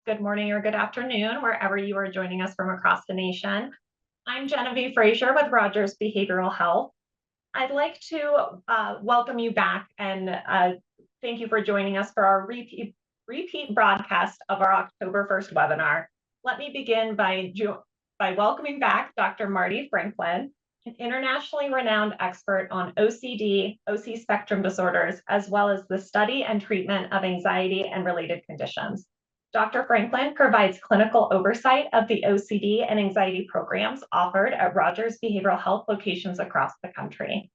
good morning, or good afternoon, wherever you are joining us from across the nation. I'm Genevieve Frazier with Rogers Behavioral Health. I'd like to welcome you back and thank you for joining us for our repeat broadcast of our October 1st webinar. Let me begin by welcoming back Dr. Marty Franklin, an internationally renowned expert on OCD, OC spectrum disorders, as well as the study and treatment of anxiety and related conditions. Dr. Franklin provides clinical oversight of the OCD and anxiety programs offered at Rogers Behavioral Health locations across the country.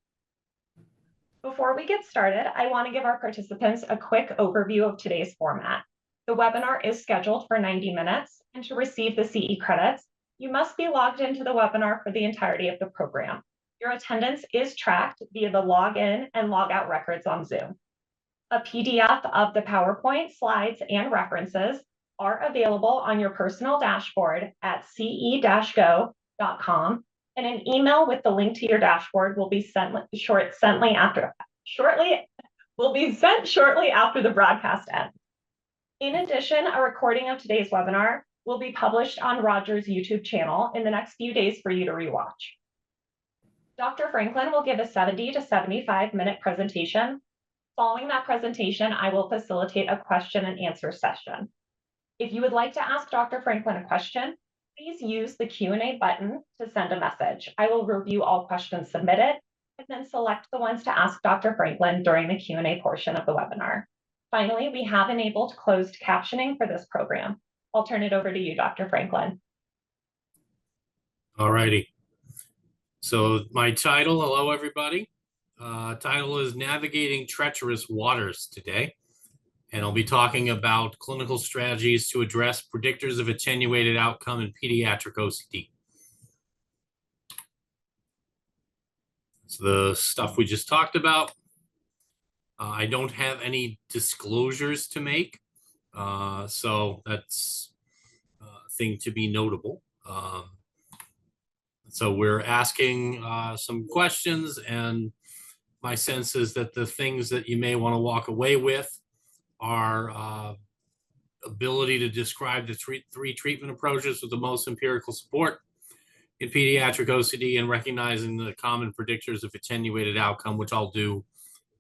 Before we get started, I want to give our participants a quick overview of today's format. The webinar is scheduled for 90 minutes, and to receive the CE credits, you must be logged into the webinar for the entirety of the program. Your attendance is tracked via the login and logout records on Zoom. A PDF of the PowerPoint slides and references are available on your personal dashboard at ce-go.com, and an email with the link to your dashboard will be sent shortly after the broadcast ends. In addition, a recording of today's webinar will be published on Rogers' YouTube channel in the next few days for you to rewatch. Dr. Franklin will give a 70 to 75-minute presentation. Following that presentation, I will facilitate a question and answer session. If you would like to ask Dr. Franklin a question, please use the Q&A button to send a message. I will review all questions submitted and then select the ones to ask Dr. Franklin during the Q&A portion of the webinar. Finally, we have enabled closed captioning for this program. I'll turn it over to you, Dr. Franklin. All righty. So my title, hello everybody. Title is Navigating Treacherous Waters today. And I'll be talking about clinical strategies to address predictors of attenuated outcome in pediatric OCD. So the stuff we just talked about. I don't have any disclosures to make. So that's a thing to be notable. So we're asking some questions, and my sense is that the things that you may want to walk away with are ability to describe the three treatment approaches with the most empirical support in pediatric OCD, and recognizing the common predictors of attenuated outcome, which I'll do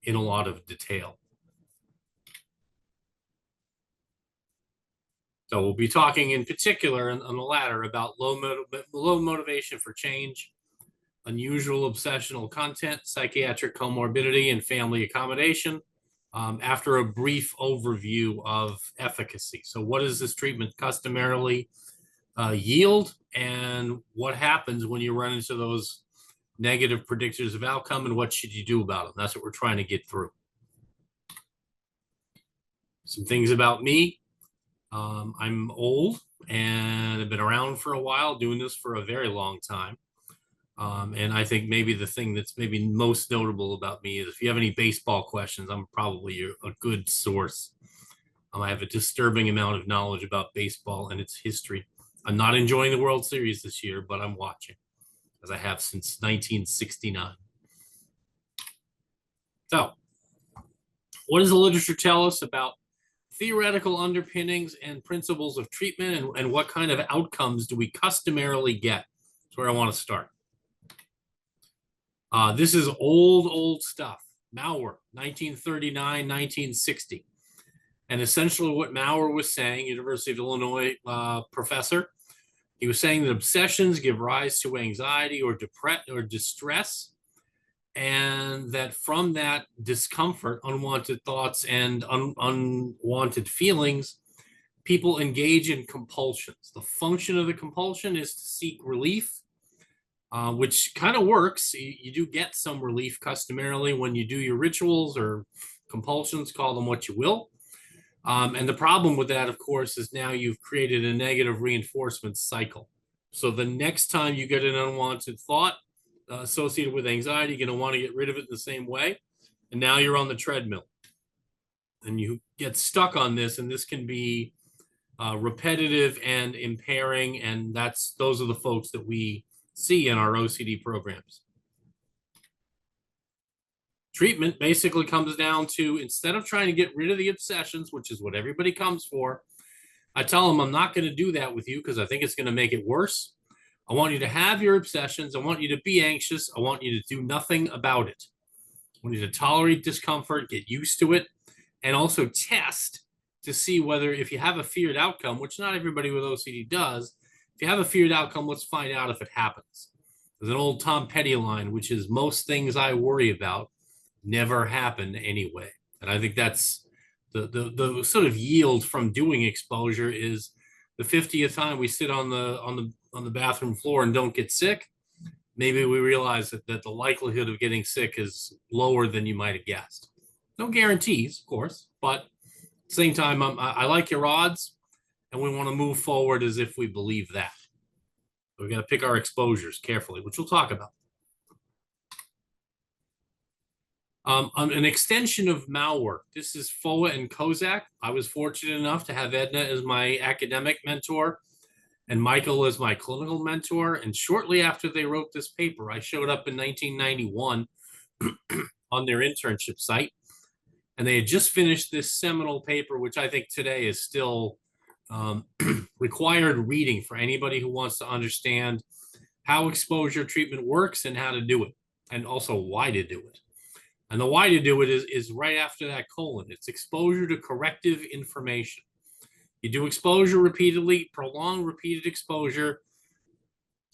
in a lot of detail. So we'll be talking in particular on the latter about low motivation for change, unusual obsessional content, psychiatric comorbidity, and family accommodation, after a brief overview of efficacy. So what does this treatment customarily yield, and what happens when you run into those negative predictors of outcome, and what should you do about them? That's what we're trying to get through. Some things about me. I'm old and I've been around for a while, doing this for a very long time. And I think maybe the thing that's maybe most notable about me is if you have any baseball questions, I'm probably a good source. I have a disturbing amount of knowledge about baseball and its history. I'm not enjoying the World Series this year, but I'm watching, as I have since 1969. So, what does the literature tell us about theoretical underpinnings and principles of treatment, and what kind of outcomes do we customarily get? That's where I want to start. This is old stuff. Maurer, 1939, 1960. And essentially what Maurer was saying, University of Illinois professor, he was saying that obsessions give rise to anxiety or distress, and that from that discomfort, unwanted thoughts, and unwanted feelings, people engage in compulsions. The function of the compulsion is to seek relief, which kind of works. You do get some relief customarily when you do your rituals or compulsions, call them what you will. And the problem with that, of course, is now you've created a negative reinforcement cycle. So the next time you get an unwanted thought associated with anxiety, you're going to want to get rid of it in the same way. And now you're on the treadmill. And you get stuck on this, and this can be repetitive and impairing, and those are the folks that we see in our OCD programs. Treatment basically comes down to, instead of trying to get rid of the obsessions, which is what everybody comes for, I tell them I'm not going to do that with you because I think it's going to make it worse. I want you to have your obsessions. I want you to be anxious. I want you to do nothing about it. I want you to tolerate discomfort, get used to it, and also test to see whether, if you have a feared outcome, which not everybody with OCD does, if you have a feared outcome, let's find out if it happens. There's an old Tom Petty line, which is most things I worry about never happen anyway. And I think that's the sort of yield from doing exposure is the 50th time we sit on the bathroom floor and don't get sick. Maybe we realize that the likelihood of getting sick is lower than you might have guessed. No guarantees, of course, but at the same time, I like your odds, and we want to move forward as if we believe that. So we got to pick our exposures carefully, which we'll talk about. An extension of malware. This is FOA and Kozak. I was fortunate enough to have Edna as my academic mentor and Michael as my clinical mentor. And shortly after they wrote this paper, I showed up in 1991 on their internship site. And they had just finished this seminal paper, which I think today is still required reading for anybody who wants to understand how exposure treatment works and how to do it, and also why to do it. And the why to do it is right after that colon. It's exposure to corrective information. You do exposure repeatedly, prolonged repeated exposure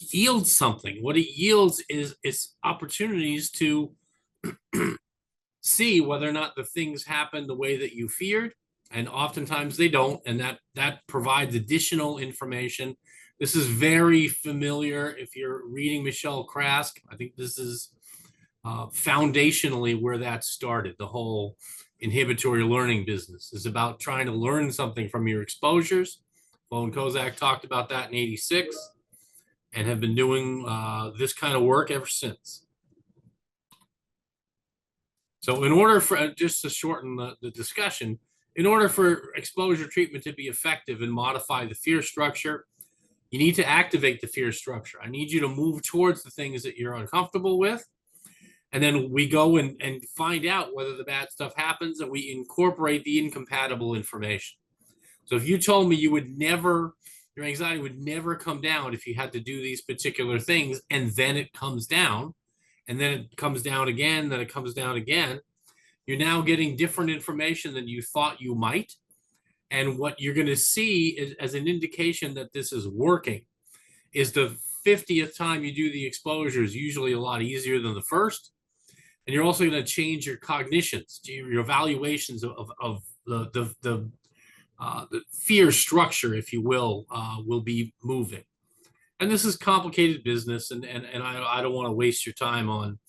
yields something. What it yields is opportunities to see whether or not the things happen the way that you feared. And oftentimes they don't. And that provides additional information. This is very familiar if you're reading Michelle Krask. I think this is foundationally where that started. The whole inhibitory learning business is about trying to learn something from your exposures. Bo and Kozak talked about that in '86 and have been doing this kind of work ever since. So in order for, just to shorten the discussion, in order for exposure treatment to be effective and modify the fear structure, you need to activate the fear structure. I need you to move towards the things that you're uncomfortable with. And then we go and find out whether the bad stuff happens, and we incorporate the incompatible information. So if you told me you would never, your anxiety would never come down if you had to do these particular things, and then it comes down, and then it comes down again, then it comes down again, you're now getting different information than you thought you might. And what you're going to see is, as an indication that this is working, is the 50th time you do the exposure is usually a lot easier than the first. And you're also going to change your cognitions, your evaluations of the fear structure, if you will be moving. And this is complicated business, and I don't want to waste your time on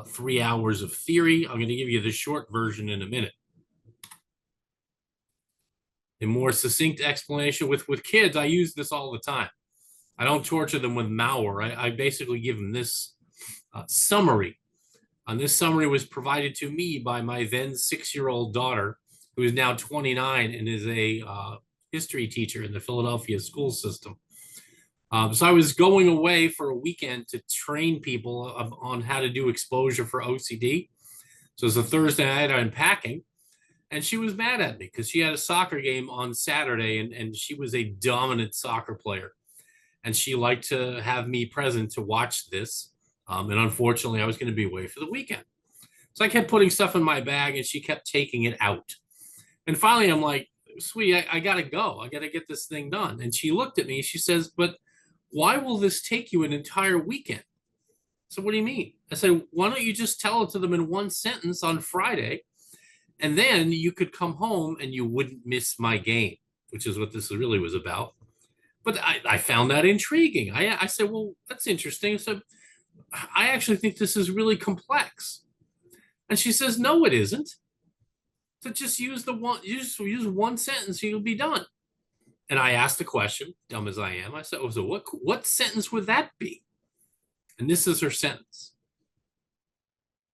3 hours of theory. I'm going to give you the short version in a minute. A more succinct explanation with kids, I use this all the time. I don't torture them with malware. I basically give them this summary. And this summary was provided to me by my then 6-year-old daughter, who is now 29 and is a history teacher in the Philadelphia school system. So I was going away for a weekend to train people on how to do exposure for OCD. So it was a Thursday night, I'm packing, and she was mad at me because she had a soccer game on Saturday, and she was a dominant soccer player. And she liked to have me present to watch this. And unfortunately, I was going to be away for the weekend. So I kept putting stuff in my bag, and she kept taking it out. And finally, I'm like, sweetie, I got to go. I got to get this thing done. And she looked at me. She says, but why will this take you an entire weekend? So what do you mean? I said, why don't you just tell it to them in one sentence on Friday? And then you could come home and you wouldn't miss my game, which is what this really was about. But I found that intriguing. I said, well, that's interesting. So I actually think this is really complex. And she says, no, it isn't. So just use use one sentence and you'll be done. And I asked a question, dumb as I am. I said, oh, so what sentence would that be? And this is her sentence.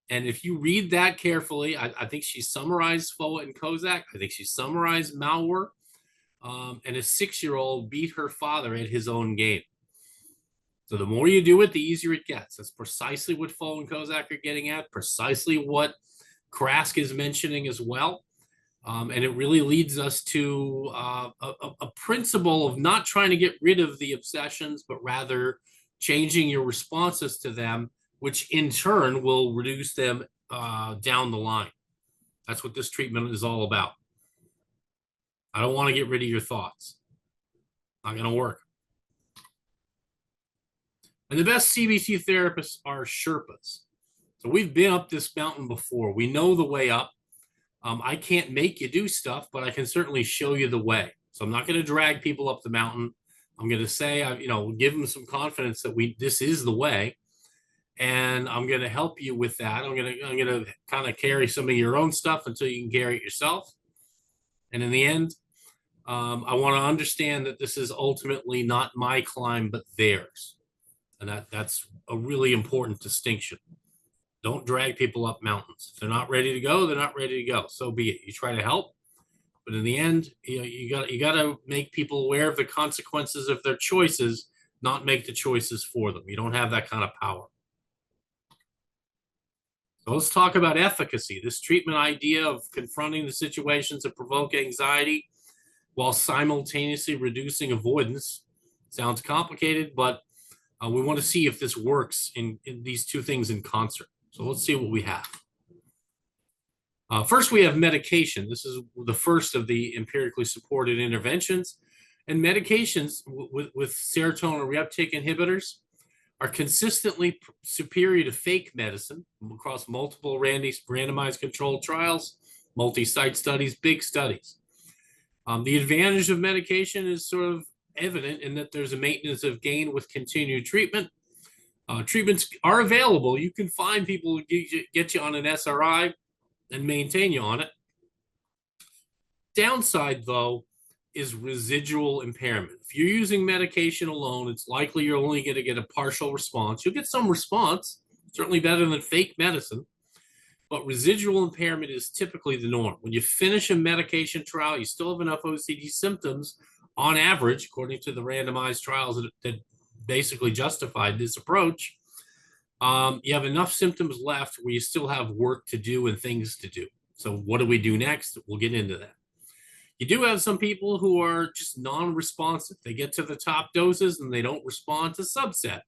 And if you read that carefully, I think she summarized FOA and Kozak. I think she summarized malware. And a 6-year-old beat her father at his own game. So the more you do it, the easier it gets. That's precisely what FOA and Kozak are getting at, precisely what Krask is mentioning as well. And it really leads us to a principle of not trying to get rid of the obsessions, but rather changing your responses to them, which in turn will reduce them down the line. That's what this treatment is all about. I don't want to get rid of your thoughts. Not going to work. And the best CBT therapists are Sherpas. So we've been up this mountain before. We know the way up. I can't make you do stuff, but I can certainly show you the way. So I'm not going to drag people up the mountain. I'm going to say, give them some confidence that this is the way, and I'm going to help you with that. I'm going to kind of carry some of your own stuff until you can carry it yourself. And in the end, I want to understand that this is ultimately not my climb, but theirs, and that's a really important distinction. Don't drag people up mountains. If they're not ready to go, they're not ready to go. So be it. You try to help, but in the end, you got to make people aware of the consequences of their choices, not make the choices for them. You don't have that kind of power. So let's talk about efficacy. This treatment idea of confronting the situations that provoke anxiety while simultaneously reducing avoidance sounds complicated, but we want to see if this works in these two things in concert. So let's see what we have. First, we have medication. This is the first of the empirically supported interventions. And medications with serotonin reuptake inhibitors are consistently superior to fake medicine across multiple randomized controlled trials, multi-site studies, big studies. The advantage of medication is sort of evident in that there's a maintenance of gain with continued treatment. Treatments are available. You can find people who get you on an SRI and maintain you on it. Downside, though, is residual impairment. If you're using medication alone, it's likely you're only going to get a partial response. You'll get some response, certainly better than fake medicine, but residual impairment is typically the norm. When you finish a medication trial, you still have enough OCD symptoms on average, according to the randomized trials that basically justified this approach. You have enough symptoms left where you still have work to do and things to do. So what do we do next? We'll get into that. You do have some people who are just non-responsive. They get to the top doses and they don't respond to subset.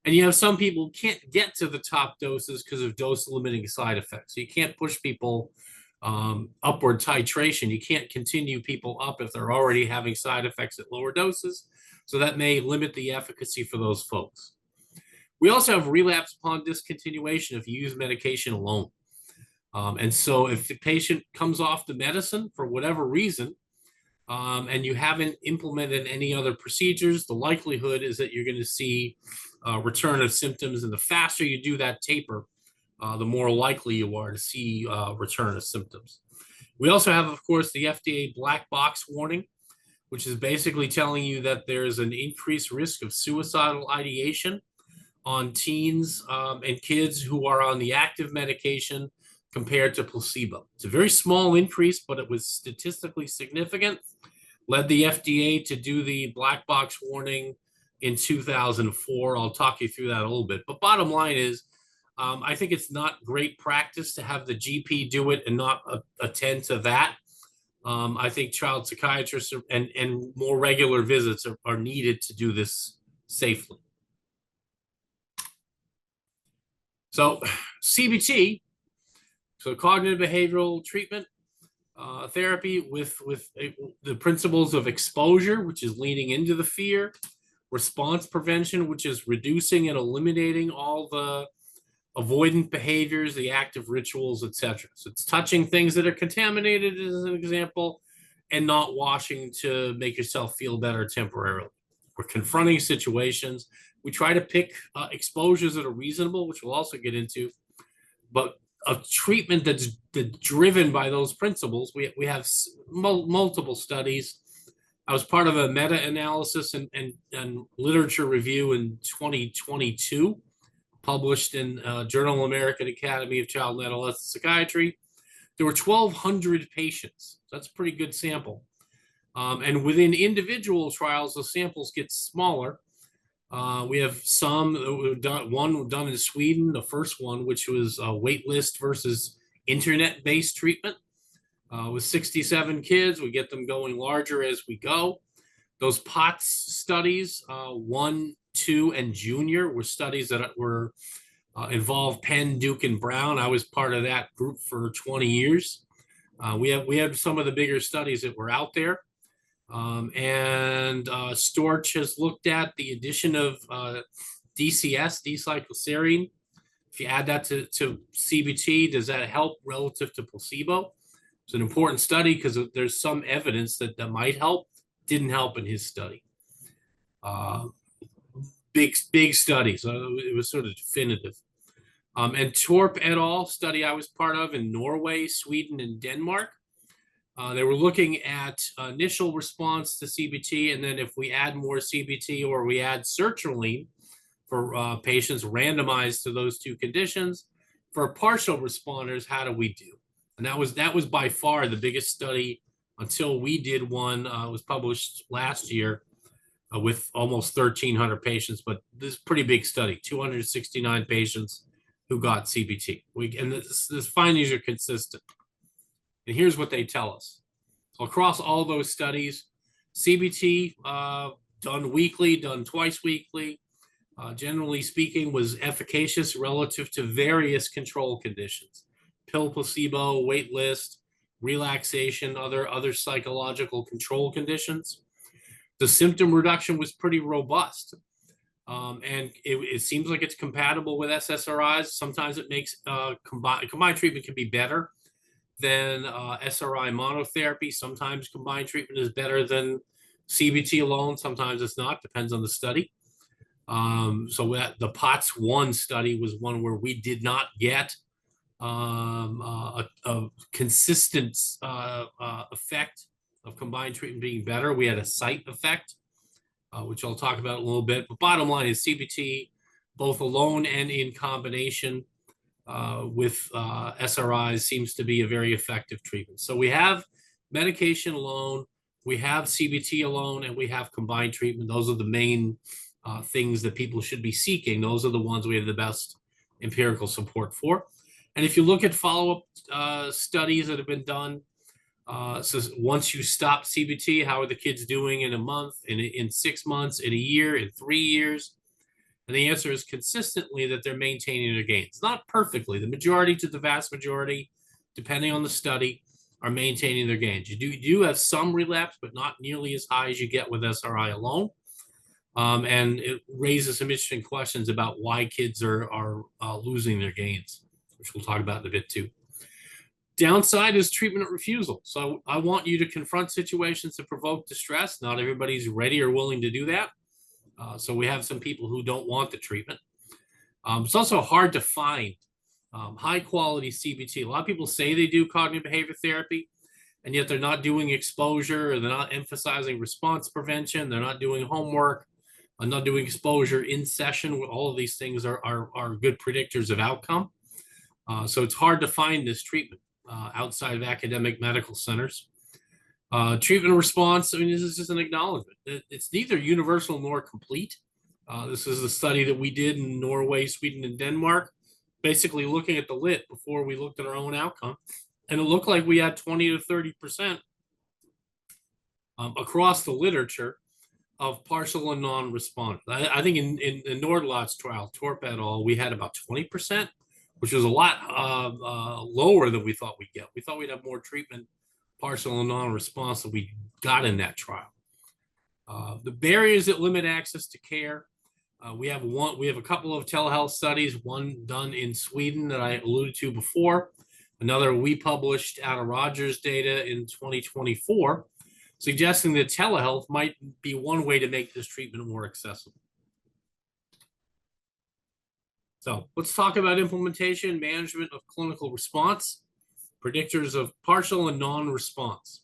And you have some people who can't get to the top doses because of dose-limiting side effects. So you can't push people upward titration. You can't continue people up if they're already having side effects at lower doses. So that may limit the efficacy for those folks. We also have relapse upon discontinuation if you use medication alone. And so if the patient comes off the medicine for whatever reason, and you haven't implemented any other procedures, the likelihood is that you're going to see return of symptoms. And the faster you do that taper, the more likely you are to see return of symptoms. We also have, of course, the FDA black box warning, which is basically telling you that there's an increased risk of suicidal ideation on teens and kids who are on the active medication compared to placebo. It's a very small increase, but it was statistically significant. Led the FDA to do the black box warning in 2004. I'll talk you through that a little bit. But bottom line is, I think it's not great practice to have the GP do it and not attend to that. I think child psychiatrists and more regular visits are needed to do this safely. So CBT, so cognitive behavioral treatment therapy with the principles of exposure, which is leaning into the fear, response prevention, which is reducing and eliminating all the avoidant behaviors, the active rituals, etc. So it's touching things that are contaminated, as an example, and not washing to make yourself feel better temporarily. We're confronting situations. We try to pick exposures that are reasonable, which we'll also get into, but a treatment that's driven by those principles. We have multiple studies. I was part of a meta-analysis and literature review in 2022, published in Journal American Academy of Child and Adolescent Psychiatry. There were 1,200 patients. That's a pretty good sample. And within individual trials, the samples get smaller. We have one done in Sweden, the first one, which was a wait list versus internet-based treatment. With 67 kids, we get them going larger as we go. Those POTS studies, 1, 2, and junior, were studies that were involved Penn, Duke, and Brown. I was part of that group for 20 years. We had some of the bigger studies that were out there. Storch has looked at the addition of DCS, D-cycloserine. If you add that to CBT, does that help relative to placebo? It's an important study because there's some evidence that might help. Didn't help in his study. Big study, so it was sort of definitive. And Torp et al. Study I was part of in Norway, Sweden, and Denmark. They were looking at initial response to CBT, and then if we add more CBT or we add sertraline for patients randomized to those two conditions, for partial responders, how do we do? And that was by far the biggest study until we did one. It was published last year with almost 1,300 patients, but this is a pretty big study, 269 patients who got CBT. And the findings are consistent. And here's what they tell us. Across all those studies, CBT done weekly, done twice weekly, generally speaking, was efficacious relative to various control conditions: pill, placebo, wait list, relaxation, other psychological control conditions. The symptom reduction was pretty robust. And it seems like it's compatible with SSRIs. Sometimes it makes combined treatment can be better than SRI monotherapy. Sometimes combined treatment is better than CBT alone. Sometimes it's not, depends on the study. So the POTS 1 study was one where we did not get a consistent effect of combined treatment being better. We had a site effect, which I'll talk about in a little bit. But bottom line is CBT, both alone and in combination with SRIs, seems to be a very effective treatment. So we have medication alone, we have CBT alone, and we have combined treatment. Those are the main things that people should be seeking. Those are the ones we have the best empirical support for. And if you look at follow-up studies that have been done, so once you stop CBT, how are the kids doing in a month, in 6 months, in a year, in 3 years? And the answer is consistently that they're maintaining their gains. Not perfectly. The majority to the vast majority, depending on the study, are maintaining their gains. You do have some relapse, but not nearly as high as you get with SRI alone. And it raises some interesting questions about why kids are losing their gains, which we'll talk about in a bit too. Downside is treatment refusal. So I want you to confront situations that provoke distress. Not everybody's ready or willing to do that. So we have some people who don't want the treatment. It's also hard to find high quality CBT. A lot of people say they do cognitive behavior therapy, and yet they're not doing exposure, or they're not emphasizing response prevention. They're not doing homework, not doing exposure in session. All of these things are good predictors of outcome. So it's hard to find this treatment outside of academic medical centers. Treatment response, I mean, this is just an acknowledgement. It's neither universal nor complete. This is a study that we did in Norway, Sweden, and Denmark, basically looking at the lit before we looked at our own outcome. And it looked like we had 20 to 30% across the literature of partial and non-responders. I think in Nordlott's trial, Torp et al., we had about 20%, which was a lot lower than we thought we'd get. We thought we'd have more treatment, partial and non-response, that we got in that trial. The barriers that limit access to care. We have a couple of telehealth studies, one done in Sweden that I alluded to before, another we published out of Rogers data in 2024, suggesting that telehealth might be one way to make this treatment more accessible. So let's talk about implementation, management of clinical response, predictors of partial and non-response.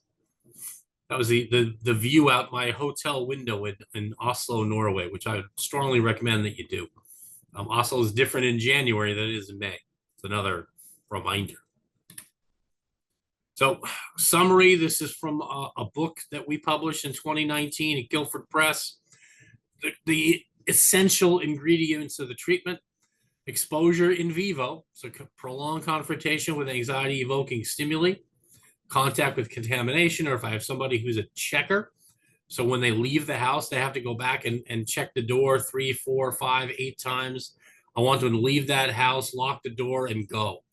That was the view out my hotel window in Oslo, Norway, which I strongly recommend that you do. Oslo is different in January than it is in May. It's another reminder. So summary, this is from a book that we published in 2019 at Guilford Press. The essential ingredients of the treatment: exposure in vivo, so prolonged confrontation with anxiety-evoking stimuli, contact with contamination, or if I have somebody who's a checker. So when they leave the house, they have to go back and check the door 3, 4, 5, 8 times. I want them to leave that house, lock the door, and go.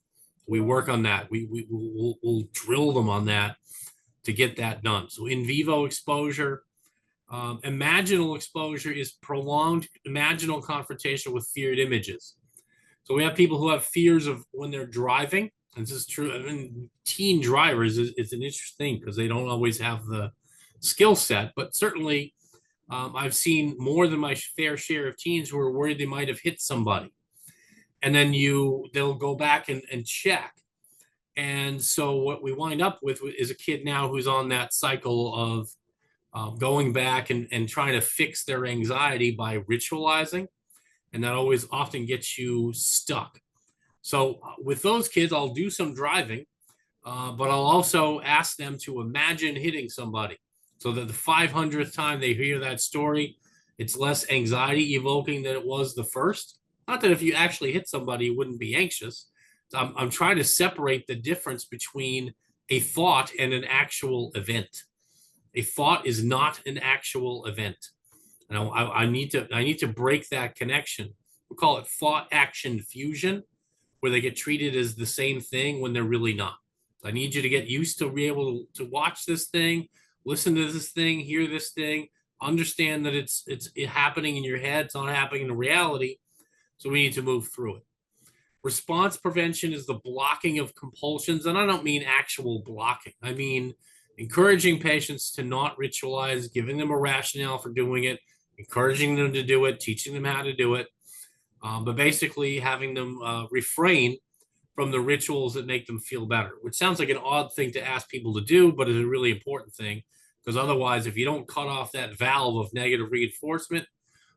We work on that. We'll drill them on that to get that done. So in vivo exposure, imaginal exposure is prolonged imaginal confrontation with feared images. So we have people who have fears of when they're driving. And this is true. I mean, teen drivers is an interesting thing because they don't always have the skill set, but certainly I've seen more than my fair share of teens who are worried they might have hit somebody. And then they'll go back and check. And so what we wind up with is a kid now who's on that cycle of going back and trying to fix their anxiety by ritualizing. And that always often gets you stuck. So with those kids, I'll do some driving, but I'll also ask them to imagine hitting somebody so that the 500th time they hear that story, it's less anxiety evoking than it was the first. Not that if you actually hit somebody, you wouldn't be anxious. I'm trying to separate the difference between a thought and an actual event. A thought is not an actual event. And I need to break that connection. We call it thought action fusion, where they get treated as the same thing when they're really not. I need you to get used to be able to watch this thing, listen to this thing, hear this thing, understand that it's happening in your head, it's not happening in reality. So we need to move through it. Response prevention is the blocking of compulsions. And I don't mean actual blocking. I mean encouraging patients to not ritualize, giving them a rationale for doing it, encouraging them to do it, teaching them how to do it, but basically having them refrain from the rituals that make them feel better, which sounds like an odd thing to ask people to do, but is a really important thing, because otherwise, if you don't cut off that valve of negative reinforcement,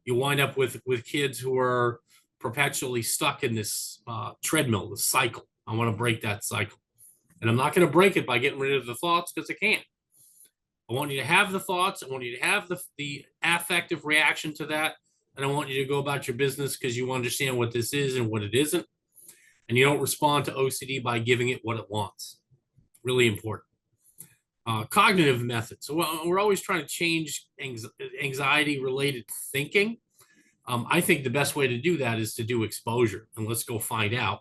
you wind up with kids who are perpetually stuck in this treadmill, this cycle. I want to break that cycle. And I'm not going to break it by getting rid of the thoughts, because I can't. I want you to have the thoughts. I want you to have the affective reaction to that. And I want you to go about your business because you understand what this is and what it isn't. And you don't respond to OCD by giving it what it wants. Really important. Cognitive methods. So we're always trying to change anxiety-related thinking. I think the best way to do that is to do exposure, and let's go find out.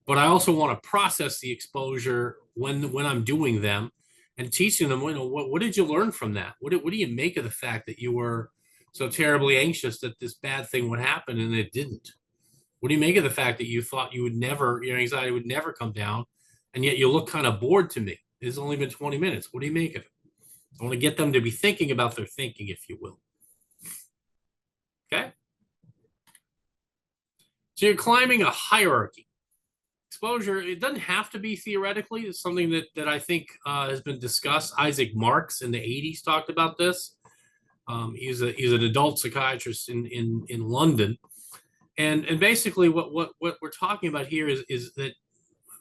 But I also want to process the exposure when I'm doing them and teaching them, what did you learn from that? What do you make of the fact that you were so terribly anxious that this bad thing would happen and it didn't? What do you make of the fact that you thought your anxiety would never come down, and yet you look kind of bored to me? It's only been 20 minutes. What do you make of it? I want to get them to be thinking about their thinking, if you will. Okay? So you're climbing a hierarchy. Exposure, it doesn't have to be theoretically. It's something that I think has been discussed. Isaac Marks in the 80s talked about this. He's an adult psychiatrist in London. And basically what we're talking about here is that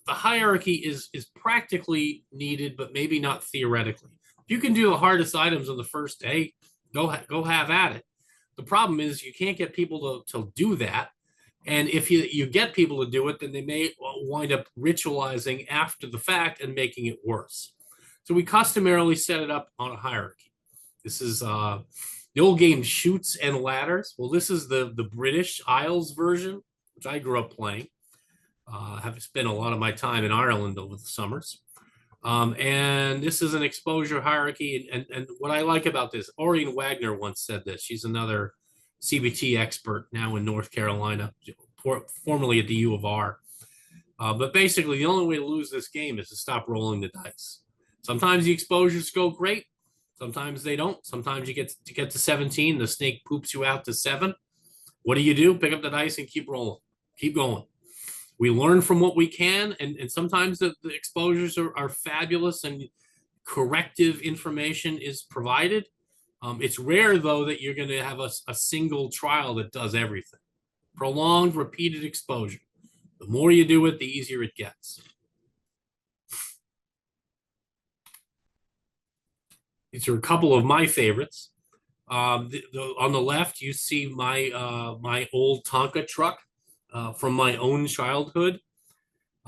the hierarchy is practically needed, but maybe not theoretically. If you can do the hardest items on the first day, go have at it. The problem is you can't get people to do that. And if you get people to do it, then they may wind up ritualizing after the fact and making it worse. So we customarily set it up on a hierarchy. This is the old game Chutes and Ladders. Well, this is the British Isles version, which I grew up playing. I have spent a lot of my time in Ireland over the summers. And this is an exposure hierarchy. And what I like about this, Orion Wagner once said this. She's another CBT expert now in North Carolina, formerly at the U of R. But basically, the only way to lose this game is to stop rolling the dice. Sometimes the exposures go great. Sometimes they don't. Sometimes you get to 17, the snake poops you out to 7. What do? Pick up the dice and keep rolling. Keep going. We learn from what we can, and sometimes the exposures are fabulous and corrective information is provided. It's rare, though, that you're going to have a single trial that does everything. Prolonged, repeated exposure. The more you do it, the easier it gets. These are a couple of my favorites. On the left, you see my old Tonka truck from my own childhood.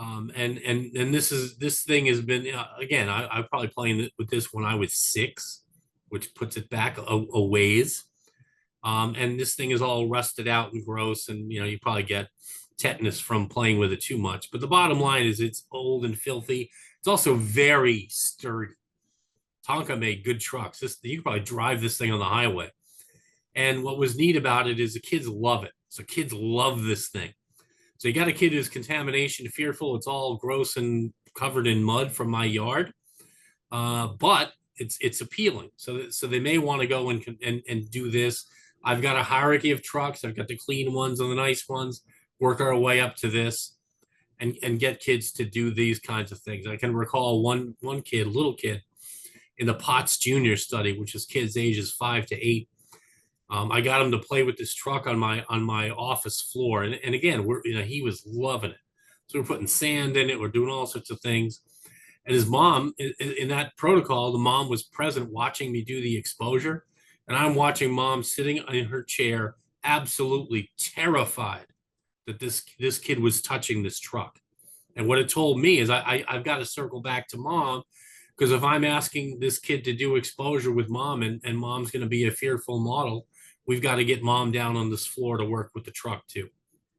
And this thing has been, again, I probably playing with this when I was 6, which puts it back a ways. And this thing is all rusted out and gross, and you probably get tetanus from playing with it too much. But the bottom line is it's old and filthy. It's also very sturdy. Tonka made good trucks. You could probably drive this thing on the highway. And what was neat about it is the kids love it. So kids love this thing. So you got a kid who's contamination fearful. It's all gross and covered in mud from my yard, but it's appealing. So they may want to go and do this. I've got a hierarchy of trucks. I've got the clean ones and the nice ones. Work our way up to this, and get kids to do these kinds of things. I can recall one kid, little kid, in the Potts Junior study, which is kids ages 5 to 8. I got him to play with this truck on my office floor, and again, he was loving it. So we're putting sand in it. We're doing all sorts of things. And his mom, in that protocol, the mom was present watching me do the exposure, and I'm watching mom sitting in her chair, absolutely terrified that this kid was touching this truck. And what it told me is I've got to circle back to mom, because if I'm asking this kid to do exposure with mom, and mom's going to be a fearful model, we've got to get mom down on this floor to work with the truck too.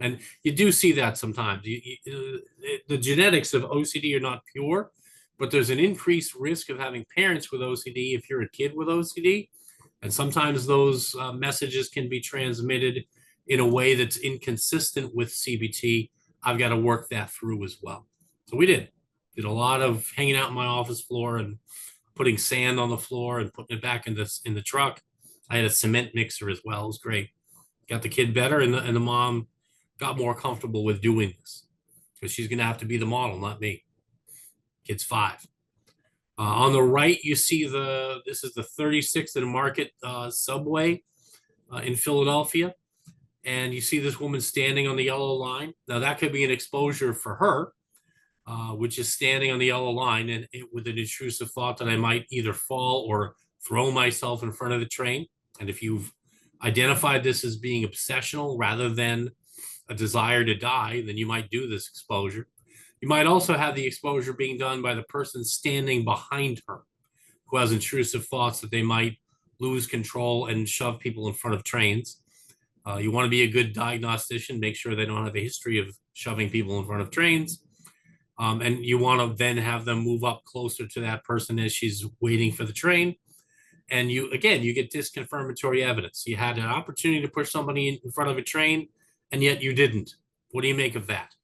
And you do see that sometimes. The genetics of OCD are not pure, but there's an increased risk of having parents with OCD if you're a kid with OCD. And sometimes those messages can be transmitted in a way that's inconsistent with CBT. I've got to work that through as well. So we did a lot of hanging out on my office floor and putting sand on the floor and putting it back in the truck. I had a cement mixer as well. It was great. Got the kid better, and the mom got more comfortable with doing this, because she's going to have to be the model, not me. Kid's 5. On the right, you see this is the 36th and Market subway in Philadelphia. And you see this woman standing on the yellow line. Now that could be an exposure for her, which is standing on the yellow line and with an intrusive thought that I might either fall or throw myself in front of the train. And if you've identified this as being obsessional rather than a desire to die, then you might do this exposure. You might also have the exposure being done by the person standing behind her, who has intrusive thoughts that they might lose control and shove people in front of trains. You want to be a good diagnostician, make sure they don't have a history of shoving people in front of trains. And you want to then have them move up closer to that person as she's waiting for the train. And you get disconfirmatory evidence. You had an opportunity to push somebody in front of a train, and yet you didn't. What do you make of that?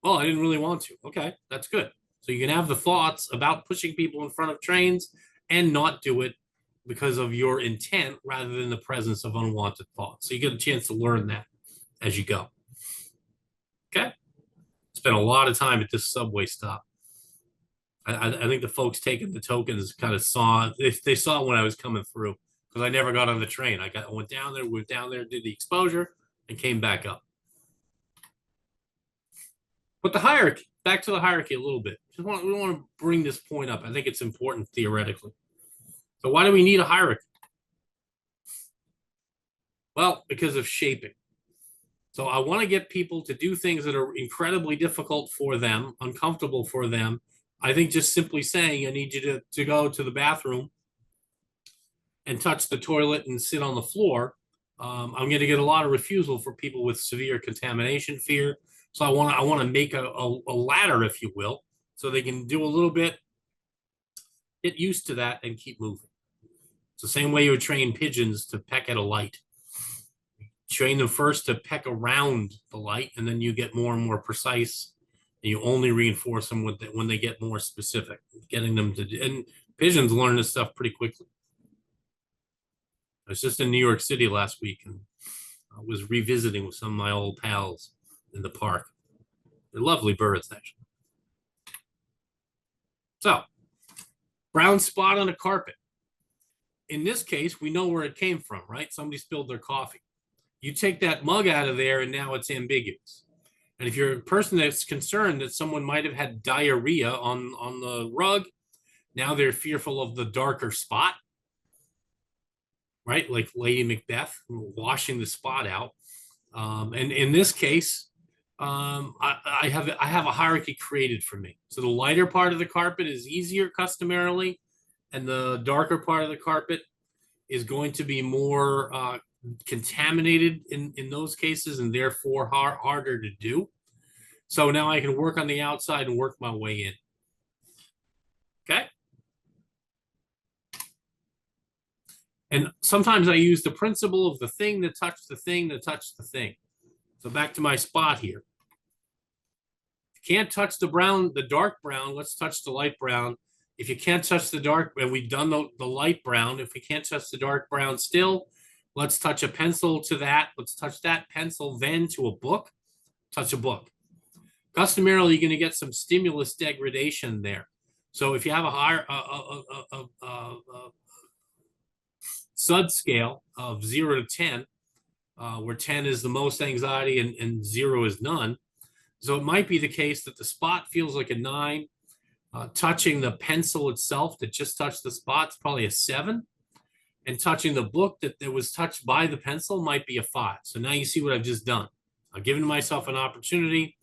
Well, I didn't really want to. Okay, that's good. So you can have the thoughts about pushing people in front of trains and not do it because of your intent rather than the presence of unwanted thoughts. So you get a chance to learn that as you go. Okay? Spent a lot of time at this subway stop. I think the folks taking the tokens kind of saw, they saw when I was coming through, because I never got on the train. I went down there, did the exposure, and came back up. But the hierarchy, back to the hierarchy a little bit. We want to bring this point up. I think it's important theoretically. So why do we need a hierarchy? Well, because of shaping. So I want to get people to do things that are incredibly difficult for them, uncomfortable for them. I think just simply saying, I need you to go to the bathroom and touch the toilet and sit on the floor. I'm going to get a lot of refusal for people with severe contamination fear. So I want to make a ladder, if you will, so they can do a little bit, get used to that, and keep moving. It's the same way you would train pigeons to peck at a light. Train them first to peck around the light, and then you get more and more precise, and you only reinforce them when they get more specific, getting them to, and pigeons learn this stuff pretty quickly. I was just in New York City last week, and I was revisiting with some of my old pals in the park. They're lovely birds, actually. So, brown spot on a carpet. In this case, we know where it came from, right? Somebody spilled their coffee. You take that mug out of there, and now it's ambiguous. And if you're a person that's concerned that someone might have had diarrhea on the rug, now they're fearful of the darker spot, right? Like Lady Macbeth washing the spot out. And in this case, I have a hierarchy created for me. So the lighter part of the carpet is easier customarily, and the darker part of the carpet is going to be more contaminated in those cases, and therefore harder to do. So now I can work on the outside and work my way in. Okay. And sometimes I use the principle of the thing that touched the thing that touched the thing. So back to my spot here. Can't touch the brown, the dark brown, let's touch the light brown. If you can't touch the dark, and we've done the light brown, if we can't touch the dark brown still, let's touch a pencil to that. Let's touch that pencil then to a book, touch a book. Customarily, you're going to get some stimulus degradation there. So if you have a higher SUD scale of 0 to 10, where 10 is the most anxiety and 0 is none. So it might be the case that the spot feels like a 9. Touching the pencil itself that just touched the spot is probably a 7. And touching the book that was touched by the pencil might be a 5. So now you see what I've just done. I've given myself an opportunity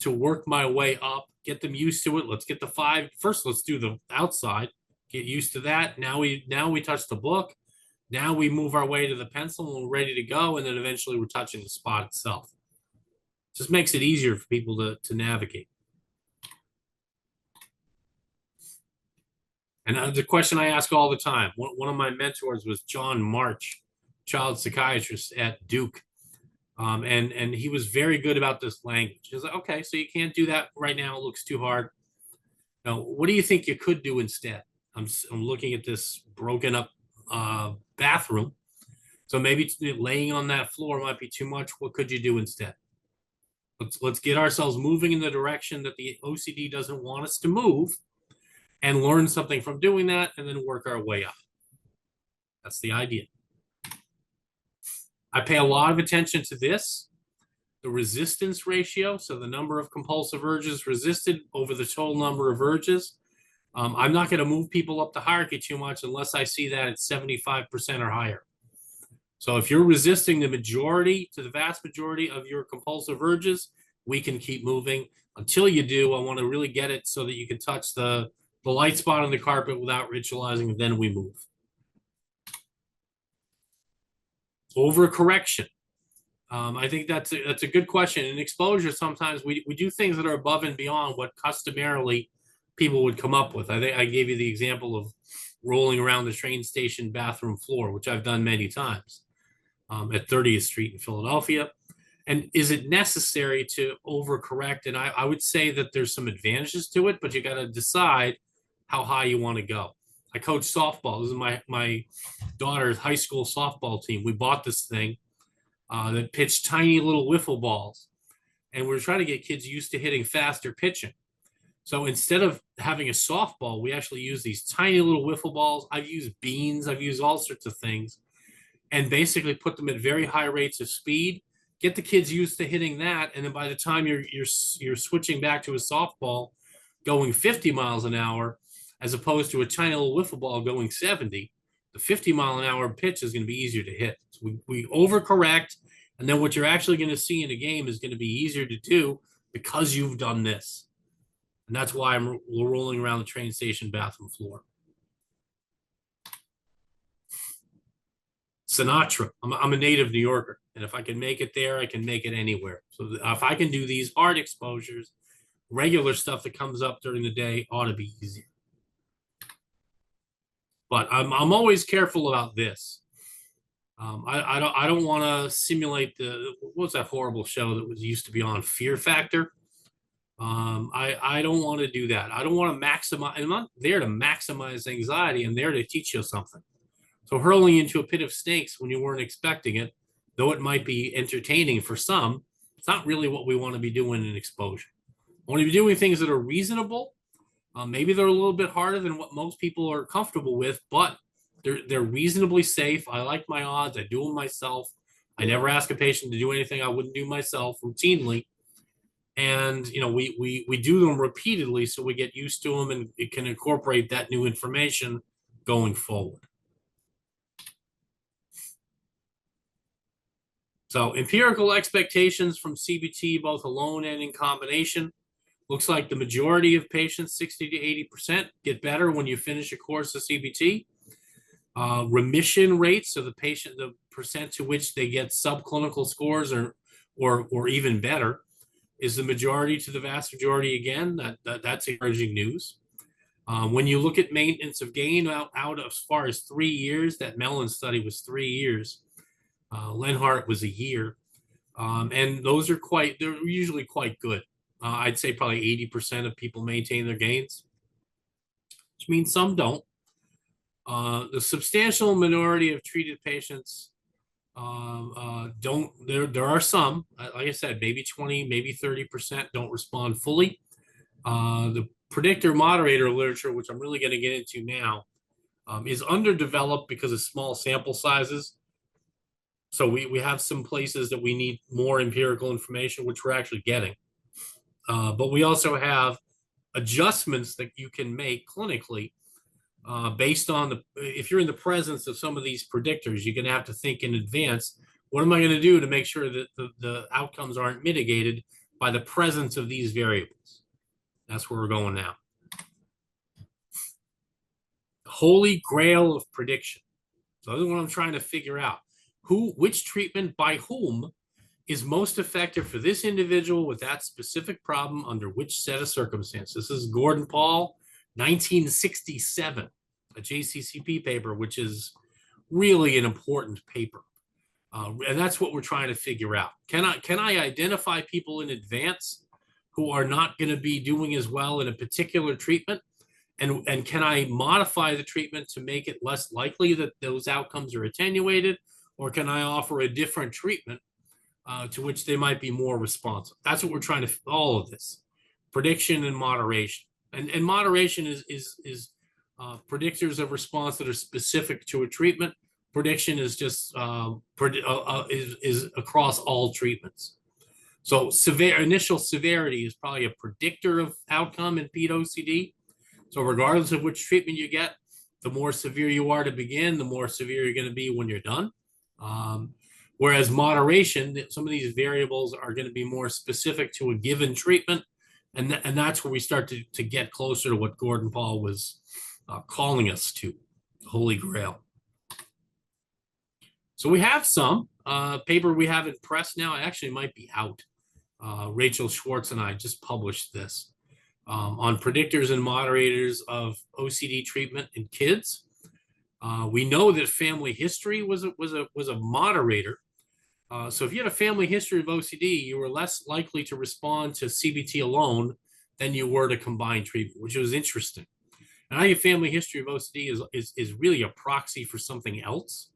to work my way up, get them used to it. Let's get the 5. First, let's do the outside, get used to that. Now we touch the book. Now we move our way to the pencil and we're ready to go. And then eventually we're touching the spot itself. Just makes it easier for people to navigate. And the question I ask all the time, one of my mentors was John March, child psychiatrist at Duke. And he was very good about this language. He was like, okay, so you can't do that right now. It looks too hard. Now, what do you think you could do instead? I'm looking at this broken up bathroom. So maybe laying on that floor might be too much. What could you do instead? Let's get ourselves moving in the direction that the OCD doesn't want us to move, and learn something from doing that, and then work our way up. That's the idea. I pay a lot of attention to this, the resistance ratio. So the number of compulsive urges resisted over the total number of urges. I'm not going to move people up the hierarchy too much unless I see that it's 75% or higher. So if you're resisting the majority to the vast majority of your compulsive urges, we can keep moving. Until you do, I want to really get it so that you can touch the light spot on the carpet without ritualizing, and then we move. Overcorrection. I think that's a good question. In exposure, sometimes we do things that are above and beyond what customarily people would come up with. I think I gave you the example of rolling around the train station bathroom floor, which I've done many times at 30th Street in Philadelphia. And is it necessary to overcorrect? And I would say that there's some advantages to it, but you got to decide how high you want to go. I coach softball. This is my daughter's high school softball team. We bought this thing that pitched tiny little wiffle balls. And we're trying to get kids used to hitting faster pitching. So instead of having a softball, we actually use these tiny little wiffle balls. I've used beans. I've used all sorts of things, and basically put them at very high rates of speed. Get the kids used to hitting that, and then by the time you're switching back to a softball going 50 miles an hour, as opposed to a tiny little wiffle ball going 70, the 50-mile-an-hour pitch is going to be easier to hit. So we overcorrect, and then what you're actually going to see in a game is going to be easier to do because you've done this. And that's why I'm rolling around the train station bathroom floor. Sinatra. I'm a native New Yorker, and if I can make it there, I can make it anywhere. So if I can do these hard exposures, regular stuff that comes up during the day ought to be easier. But I'm always careful about this. I don't want to simulate what's that horrible show that used to be on, Fear Factor. I don't want to do that. I don't want to maximize. I'm not there to maximize anxiety. I'm there to teach you something. So hurling into a pit of snakes when you weren't expecting it, though it might be entertaining for some, it's not really what we want to be doing in exposure. I want to be doing things that are reasonable. Maybe they're a little bit harder than what most people are comfortable with, but they're reasonably safe. I like my odds. I do them myself. I never ask a patient to do anything I wouldn't do myself routinely. And we do them repeatedly, so we get used to them, and it can incorporate that new information going forward. So empirical expectations from CBT, both alone and in combination, looks like the majority of patients, 60 to 80%, get better when you finish a course of CBT. Remission rates, so the percent to which they get subclinical scores or even better, is the majority to the vast majority. Again, that's encouraging news. When you look at maintenance of gain out as far as 3 years, that Mellon study was 3 years. Lenhart was a year. And they're usually quite good. I'd say probably 80% of people maintain their gains, which means some don't. The substantial minority of treated patients don't. There are some, like I said, maybe 20, maybe 30% don't respond fully. The predictor moderator literature, which I'm really going to get into now, is underdeveloped because of small sample sizes. So we have some places that we need more empirical information, which we're actually getting. But we also have adjustments that you can make clinically based on if you're in the presence of some of these predictors, you're going to have to think in advance, what am I going to do to make sure that the outcomes aren't mitigated by the presence of these variables? That's where we're going now. The holy grail of prediction. So this is what I'm trying to figure out. Which treatment by whom is most effective for this individual with that specific problem under which set of circumstances? This is Gordon Paul, 1967, a JCCP paper, which is really an important paper. And that's what we're trying to figure out. Can I identify people in advance who are not going to be doing as well in a particular treatment? And can I modify the treatment to make it less likely that those outcomes are attenuated? Or can I offer a different treatment to which they might be more responsive? That's what we're trying to, all of this, prediction and moderation. And moderation is predictors of response that are specific to a treatment. Prediction is just is across all treatments. So initial severity is probably a predictor of outcome in ped OCD. So regardless of which treatment you get, the more severe you are to begin, the more severe you're going to be when you're done. Whereas moderation, some of these variables are going to be more specific to a given treatment. And that's where we start to get closer to what Gordon Paul was calling us to, the Holy Grail. So we have some paper we have in press now. It actually might be out. Rachel Schwartz and I just published this on predictors and moderators of OCD treatment in kids. We know that family history was a moderator. So if you had a family history of OCD, you were less likely to respond to CBT alone than you were to combined treatment, which was interesting. And your family history of OCD is really a proxy for something else,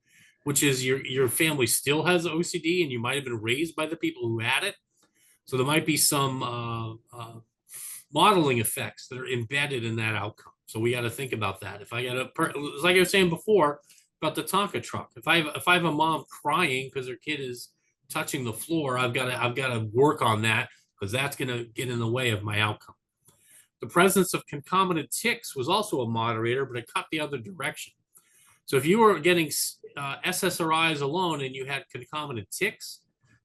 which is your family still has OCD and you might have been raised by the people who had it. So there might be some modeling effects that are embedded in that outcome. So we got to think about that. If I got like I was saying before about the Tonka truck, if I have a mom crying because her kid is touching the floor, I've got to work on that because that's going to get in the way of my outcome. The presence of concomitant tics was also a moderator, but it cut the other direction. So if you were getting SSRIs alone and you had concomitant tics,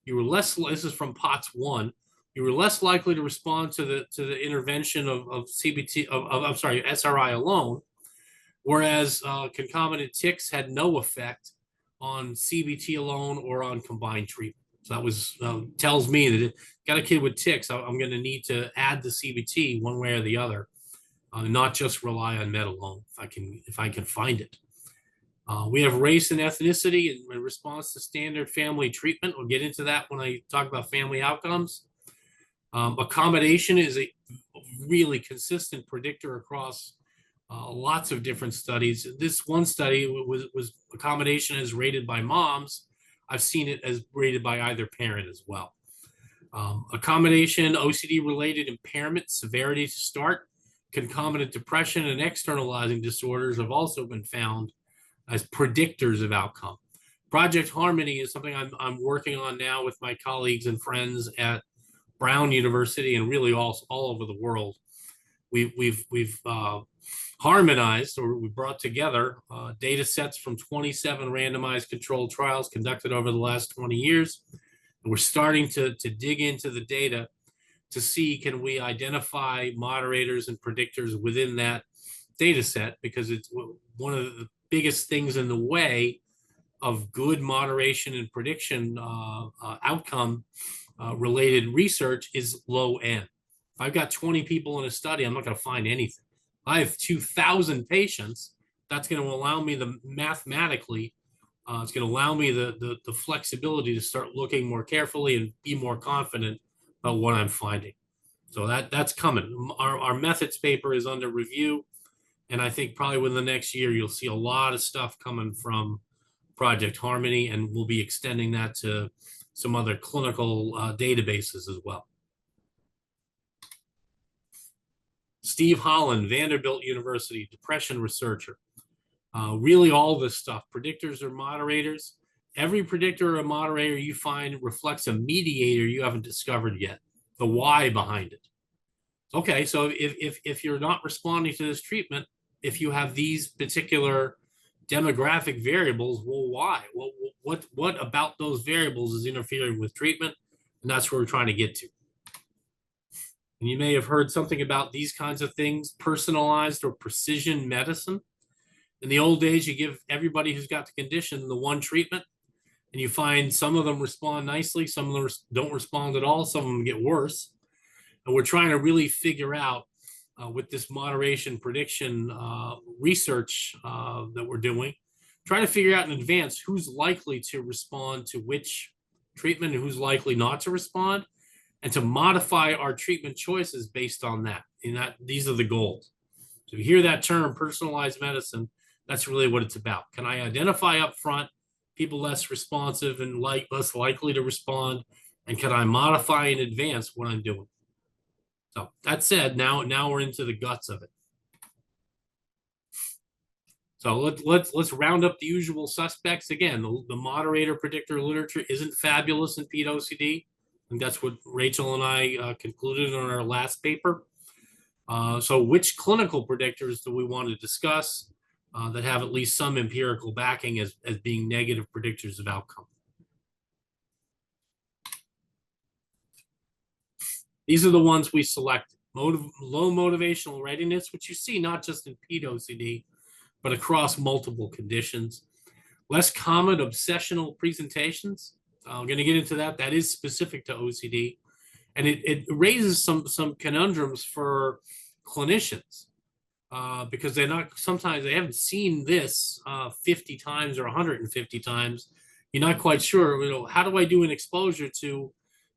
you were less. This is from POTS 1. You were less likely to respond to the intervention of CBT SRI alone, whereas concomitant tics had no effect on CBT alone or on combined treatment. So that was tells me that got a kid with tics, I'm going to need to add the CBT one way or the other, not just rely on med alone if I can find it. We have race and ethnicity in response to standard family treatment. We'll get into that when I talk about family outcomes. Accommodation is a really consistent predictor across lots of different studies. This one study was accommodation as rated by moms. I've seen it as rated by either parent as well. Accommodation, OCD-related impairment, severity to start, concomitant depression, and externalizing disorders have also been found as predictors of outcome. Project Harmony is something I'm working on now with my colleagues and friends at Brown University and really all over the world. We've harmonized, or we brought together data sets from 27 randomized controlled trials conducted over the last 20 years. And we're starting to dig into the data to see, can we identify moderators and predictors within that data set, because it's one of the biggest things in the way of good moderation and prediction outcome related research is low N. If I've got 20 people in a study, I'm not going to find anything. If I have 2,000 patients, that's going to allow me mathematically, it's going to allow me the flexibility to start looking more carefully and be more confident about what I'm finding. So that's coming. Our methods paper is under review, and I think probably within the next year, you'll see a lot of stuff coming from Project Harmony, and we'll be extending that to some other clinical databases as well. Steve Holland, Vanderbilt University, depression researcher. Really all this stuff, predictors or moderators. Every predictor or moderator you find reflects a mediator you haven't discovered yet, the why behind it. Okay, so if you're not responding to this treatment, if you have these particular demographic variables, well, why? Well, what about those variables is interfering with treatment? And that's where we're trying to get to. And you may have heard something about these kinds of things, personalized or precision medicine. In the old days, you give everybody who's got the condition the one treatment, and you find some of them respond nicely, some of them don't respond at all, some of them get worse. And we're trying to really figure out with this moderation prediction research that we're doing, trying to figure out in advance who's likely to respond to which treatment and who's likely not to respond, and to modify our treatment choices based on that. And these are the goals. So you hear that term, personalized medicine, that's really what it's about. Can I identify up front people less responsive and less likely to respond? And can I modify in advance what I'm doing? So that said, now we're into the guts of it. So let's round up the usual suspects. Again, the moderator predictor literature isn't fabulous in ped OCD. And that's what Rachel and I concluded on our last paper. So which clinical predictors do we want to discuss that have at least some empirical backing as being negative predictors of outcome? These are the ones we selected. Low motivational readiness, which you see not just in ped OCD, but across multiple conditions. Less common obsessional presentations. I'm going to get into that. That is specific to OCD. And it raises some conundrums for clinicians because sometimes they haven't seen this 50 times or 150 times. You're not quite sure, how do I do an exposure to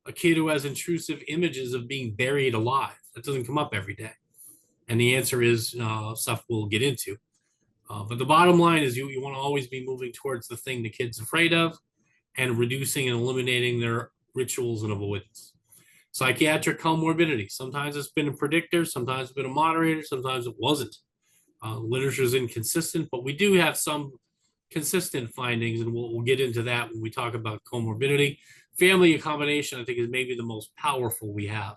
a kid who has intrusive images of being buried alive? That doesn't come up every day. And the answer is stuff we'll get into. But the bottom line is you want to always be moving towards the thing the kid's afraid of and reducing and eliminating their rituals and avoidance. Psychiatric comorbidity. Sometimes it's been a predictor, sometimes it's been a moderator, sometimes it wasn't. Literature is inconsistent, but we do have some consistent findings, and we'll get into that when we talk about comorbidity. Family accommodation, I think, is maybe the most powerful we have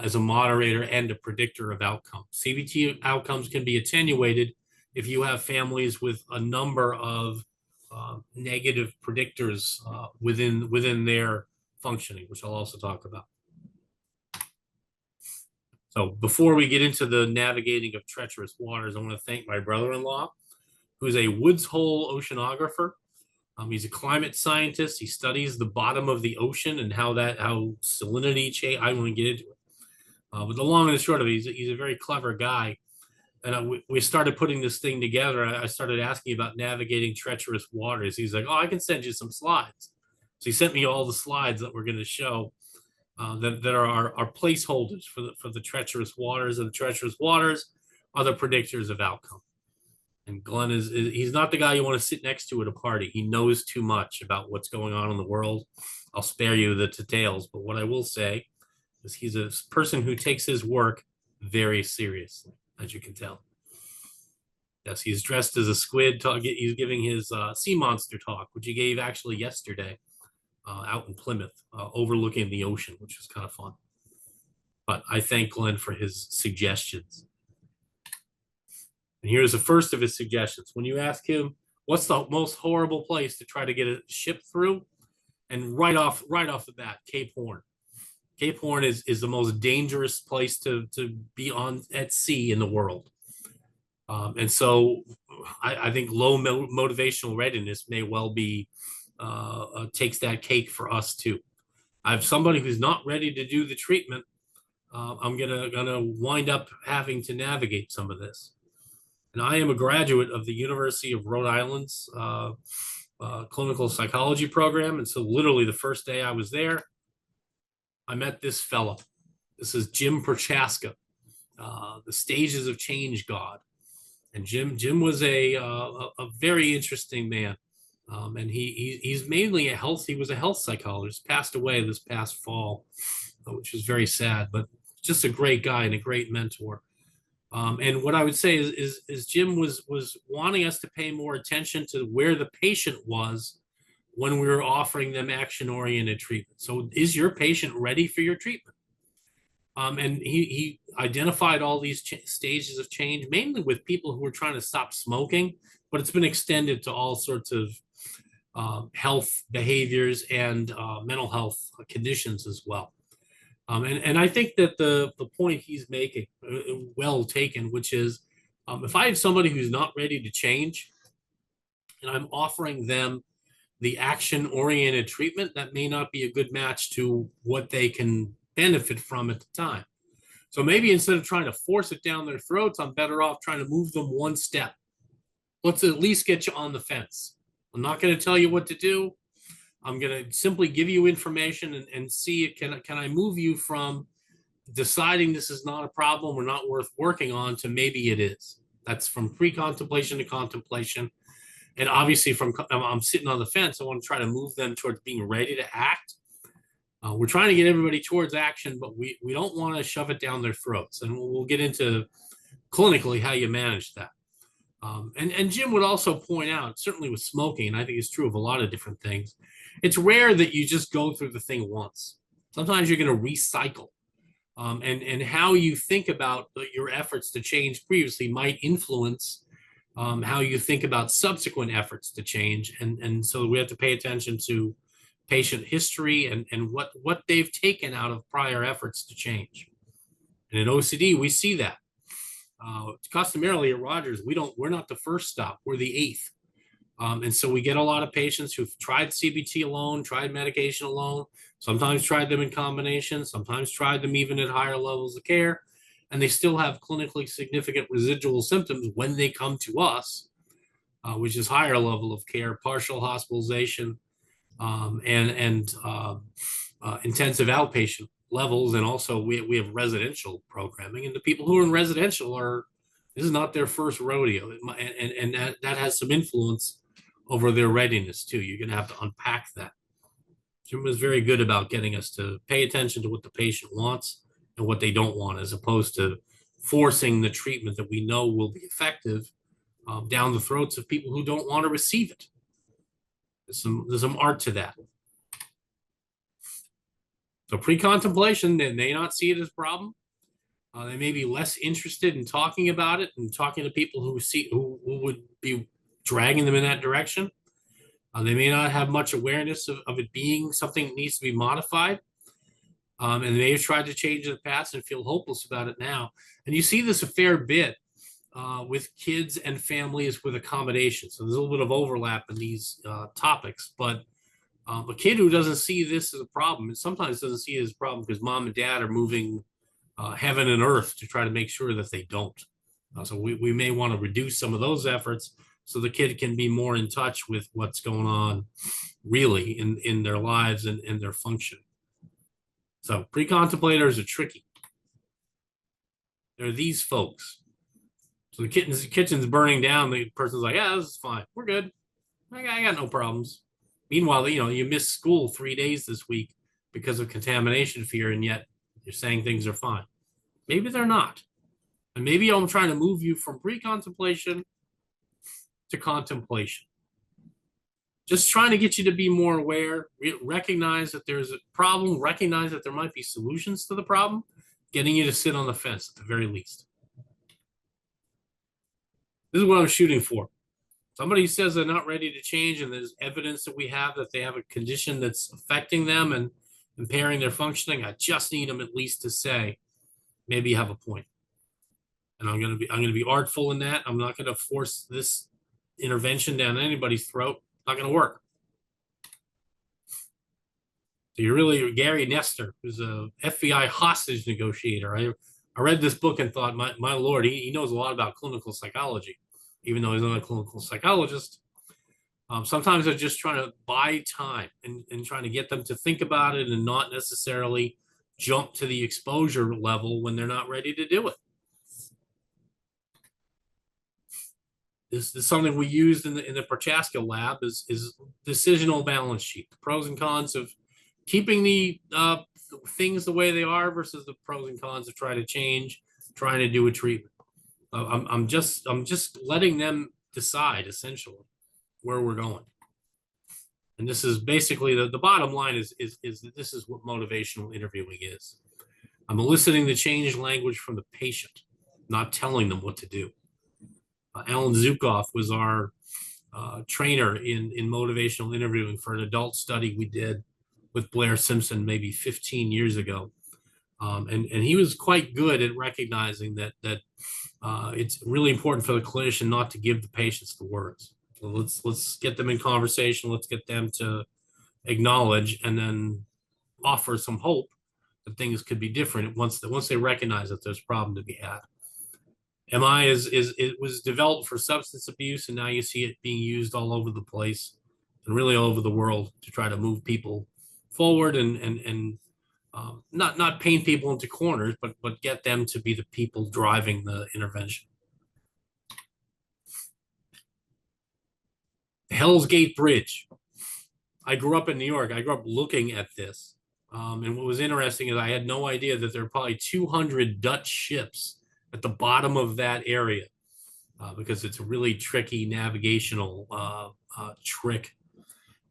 as a moderator and a predictor of outcomes. CBT outcomes can be attenuated if you have families with a number of negative predictors within their functioning, which I'll also talk about. So before we get into the navigating of treacherous waters, I want to thank my brother-in-law, who's a Woods Hole oceanographer. He's a climate scientist. He studies the bottom of the ocean and how salinity change. I won't get into it. But the long and the short of it, he's a very clever guy. And we started putting this thing together. I started asking about navigating treacherous waters. He's like, oh, I can send you some slides. So he sent me all the slides that we're going to show that are our placeholders for the treacherous waters. And the treacherous waters are the predictors of outcome. And Glenn he's not the guy you want to sit next to at a party. He knows too much about what's going on in the world. I'll spare you the details, but what I will say is he's a person who takes his work very seriously, as you can tell. Yes, he's dressed as a squid. He's giving his sea monster talk, which he gave actually yesterday out in Plymouth, overlooking the ocean, which was kind of fun. But I thank Glenn for his suggestions. And here's the first of his suggestions. When you ask him, what's the most horrible place to try to get a ship through? And right off the bat, Cape Horn. Cape Horn is the most dangerous place to be on at sea in the world. And so I think low motivational readiness may well be takes that cake for us too. I have somebody who's not ready to do the treatment. I'm gonna wind up having to navigate some of this. And I am a graduate of the University of Rhode Island's clinical psychology program. And so literally the first day I was there, I met this fellow. This is Jim Prochaska, the stages of change god. And Jim was a very interesting man. And he's mainly he was a health psychologist, passed away this past fall, which was very sad, but just a great guy and a great mentor. And what I would say is Jim was wanting us to pay more attention to where the patient was when we were offering them action-oriented treatment. So is your patient ready for your treatment? And he identified all these stages of change, mainly with people who were trying to stop smoking, but it's been extended to all sorts of health behaviors and mental health conditions as well. And I think that the point he's making, well taken, which is if I have somebody who's not ready to change and I'm offering them the action-oriented treatment, that may not be a good match to what they can benefit from at the time. So maybe instead of trying to force it down their throats, I'm better off trying to move them one step. Let's at least get you on the fence. I'm not going to tell you what to do. I'm going to simply give you information and see, can I move you from deciding this is not a problem or not worth working on to maybe it is. That's from pre-contemplation to contemplation. And obviously I'm sitting on the fence. I want to try to move them towards being ready to act. We're trying to get everybody towards action, but we don't want to shove it down their throats. And we'll get into clinically how you manage that. And Jim would also point out, certainly with smoking, and I think it's true of a lot of different things, it's rare that you just go through the thing once. Sometimes you're going to recycle. And how you think about your efforts to change previously might influence how you think about subsequent efforts to change. And so we have to pay attention to patient history and what they've taken out of prior efforts to change. And in OCD, we see that. Customarily at Rogers, we're not the first stop, we're the eighth. And so we get a lot of patients who've tried CBT alone, tried medication alone, sometimes tried them in combination, sometimes tried them even at higher levels of care, and they still have clinically significant residual symptoms when they come to us, which is higher level of care, partial hospitalization, and intensive outpatient levels. And also we have residential programming, and the people who are in residential this is not their first rodeo, and that has some influence over their readiness too. You're going to have to unpack that. Jim was very good about getting us to pay attention to what the patient wants and what they don't want, as opposed to forcing the treatment that we know will be effective down the throats of people who don't want to receive it. There's some art to that. So pre-contemplation, they may not see it as a problem. They may be less interested in talking about it and talking to people who would be dragging them in that direction. They may not have much awareness of it being something that needs to be modified. And they may have tried to change in the past and feel hopeless about it now. And you see this a fair bit with kids and families with accommodation. So there's a little bit of overlap in these topics, but a kid who doesn't see this as a problem, and sometimes doesn't see it as a problem because mom and dad are moving heaven and earth to try to make sure that they don't. So we may want to reduce some of those efforts so the kid can be more in touch with what's going on really in their lives and their function. So pre-contemplators are tricky. They're these folks. So the kitchen's burning down. The person's like, yeah, this is fine. We're good. I got no problems. Meanwhile, you missed school 3 days this week because of contamination fear, and yet you're saying things are fine. Maybe they're not. And maybe I'm trying to move you from pre-contemplation to contemplation. Just trying to get you to be more aware, recognize that there's a problem, recognize that there might be solutions to the problem, getting you to sit on the fence at the very least. This is what I'm shooting for. Somebody who says they're not ready to change and there's evidence that we have that they have a condition that's affecting them and impairing their functioning, I just need them at least to say, maybe you have a point. And I'm gonna be artful in that. I'm not gonna force this intervention down anybody's throat. Not gonna work. So you're really Gary Nestor, who's a FBI hostage negotiator. I read this book and thought, my Lord, he knows a lot about clinical psychology, even though he's not a clinical psychologist. Sometimes they're just trying to buy time and trying to get them to think about it and not necessarily jump to the exposure level when they're not ready to do it. This is something we used in the Prochaska lab is decisional balance sheet, the pros and cons of keeping the things the way they are versus the pros and cons of trying to change, trying to do a treatment. I'm just letting them decide essentially where we're going. And this is basically the bottom line is that this is what motivational interviewing is. I'm eliciting the change language from the patient, not telling them what to do. Alan Zukoff was our trainer in motivational interviewing for an adult study we did with Blair Simpson maybe 15 years ago. And he was quite good at recognizing that it's really important for the clinician not to give the patients the words. So let's get them in conversation. Let's get them to acknowledge and then offer some hope that things could be different once they recognize that there's a problem to be had. MI it was developed for substance abuse, and now you see it being used all over the place and really all over the world to try to move people forward and not paint people into corners, but get them to be the people driving the intervention. Hell's Gate Bridge. I grew up in New York. I grew up looking at this. And what was interesting is I had no idea that there are probably 200 Dutch ships at the bottom of that area because it's a really tricky navigational trick.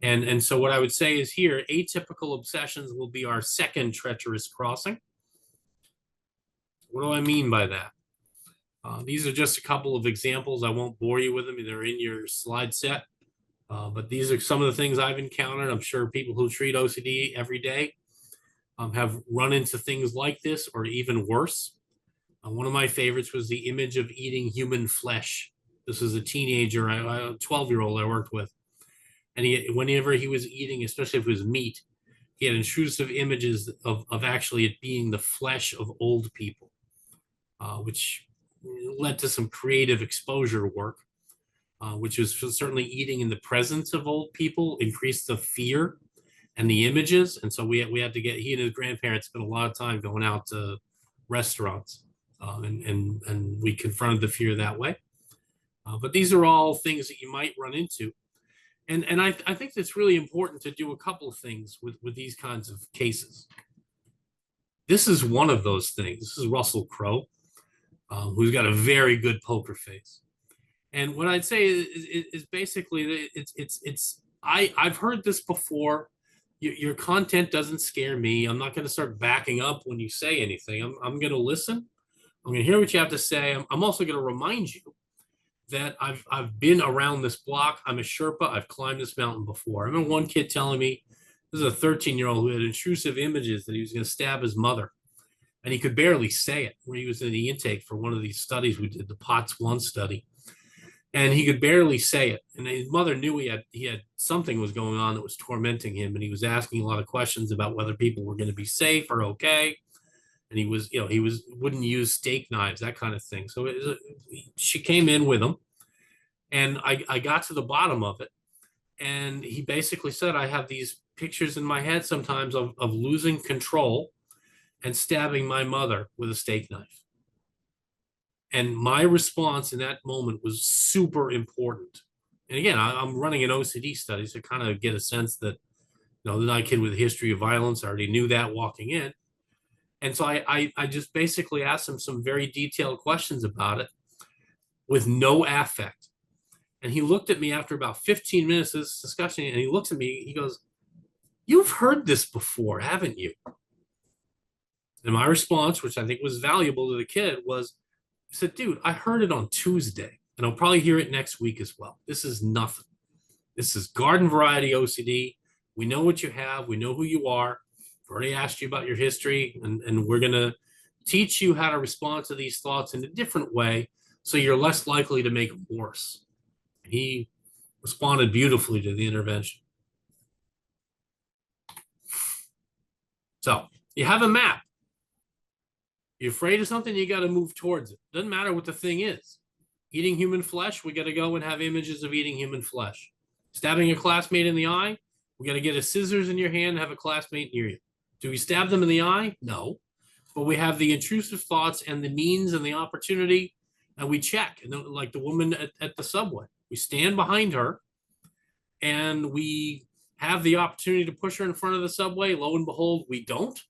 And so what I would say is here, atypical obsessions will be our second treacherous crossing. What do I mean by that? These are just a couple of examples. I won't bore you with them. They're in your slide set. But these are some of the things I've encountered. I'm sure people who treat OCD every day have run into things like this or even worse. One of my favorites was the image of eating human flesh. This was a teenager, a 12-year-old I worked with. And whenever he was eating, especially if it was meat, he had intrusive images of actually it being the flesh of old people, which led to some creative exposure work, which was certainly eating in the presence of old people increased the fear and the images. And so we had to he and his grandparents spent a lot of time going out to restaurants. And we confronted the fear that way. But these are all things that you might run into. And I think it's really important to do a couple of things with these kinds of cases. This is one of those things. This is Russell Crowe, who's got a very good poker face. And what I'd say is basically I've heard this before. Your content doesn't scare me. I'm not going to start backing up when you say anything. I'm going to listen. I'm going to hear what you have to say. I'm also going to remind you that I've been around this block. I'm a Sherpa. I've climbed this mountain before. I remember one kid telling me, this is a 13-year-old who had intrusive images that he was going to stab his mother. And he could barely say it when he was in the intake for one of these studies we did, the POTS 1 study. And he could barely say it. And his mother knew he had something was going on that was tormenting him. And he was asking a lot of questions about whether people were going to be safe or okay. And he wouldn't use steak knives, that kind of thing. So she came in with him, and I got to the bottom of it. And he basically said, I have these pictures in my head sometimes of losing control and stabbing my mother with a steak knife. And my response in that moment was super important. And again, I'm running an OCD study, so kind of get a sense that, they're not a kid with a history of violence. I already knew that walking in. And so I just basically asked him some very detailed questions about it with no affect. And he looked at me after about 15 minutes of this discussion, and he looks at me, he goes, you've heard this before, haven't you? And my response, which I think was valuable to the kid, was, I said, dude, I heard it on Tuesday. And I'll probably hear it next week as well. This is nothing. This is garden variety OCD. We know what you have. We know who you are. I've already asked you about your history, and we're going to teach you how to respond to these thoughts in a different way so you're less likely to make them worse. He responded beautifully to the intervention. So you have a map. You're afraid of something, you got to move towards it. Doesn't matter what the thing is. Eating human flesh, we got to go and have images of eating human flesh. Stabbing a classmate in the eye, we got to get a scissors in your hand and have a classmate near you. Do we stab them in the eye? No. But we have the intrusive thoughts and the means and the opportunity, and we check. And like the woman at the subway, we stand behind her and we have the opportunity to push her in front of the subway. Lo and behold, we don't.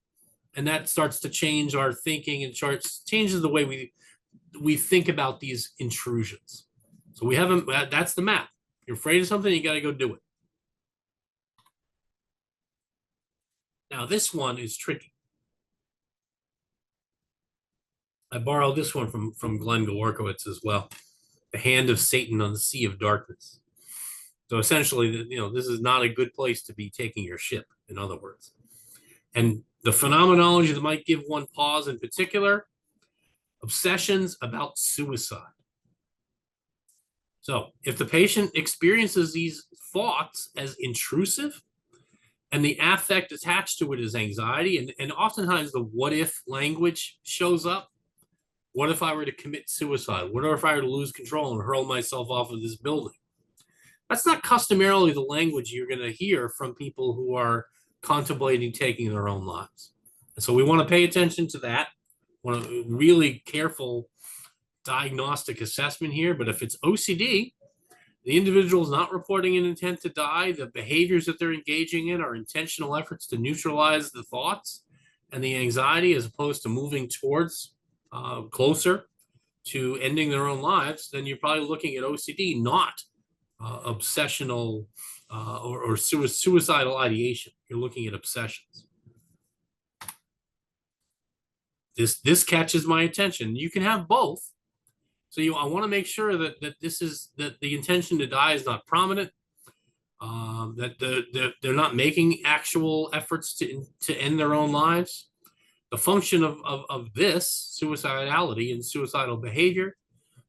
And that starts to change our thinking and changes the way we think about these intrusions. So we haven't, that's the map. You're afraid of something, you got to go do it. Now, this one is tricky. I borrowed this one from Glenn Gaworkowitz as well. The hand of Satan on the sea of darkness. So essentially, this is not a good place to be taking your ship, in other words. And the phenomenology that might give one pause in particular, obsessions about suicide. So if the patient experiences these thoughts as intrusive and the affect attached to it is anxiety, and oftentimes the what if language shows up. What if I were to commit suicide? What if I were to lose control and hurl myself off of this building? That's not customarily the language you're going to hear from people who are contemplating taking their own lives. And so we want to pay attention to that. Want a really careful diagnostic assessment here. But if it's OCD, the individual is not reporting an intent to die. The behaviors that they're engaging in are intentional efforts to neutralize the thoughts and the anxiety as opposed to moving towards closer to ending their own lives, then you're probably looking at OCD, not obsessional or suicidal ideation. You're looking at obsessions. This catches my attention. You can have both. So I want to make sure that that the intention to die is not prominent, that they're not making actual efforts to end their own lives. The function of this suicidality and suicidal behavior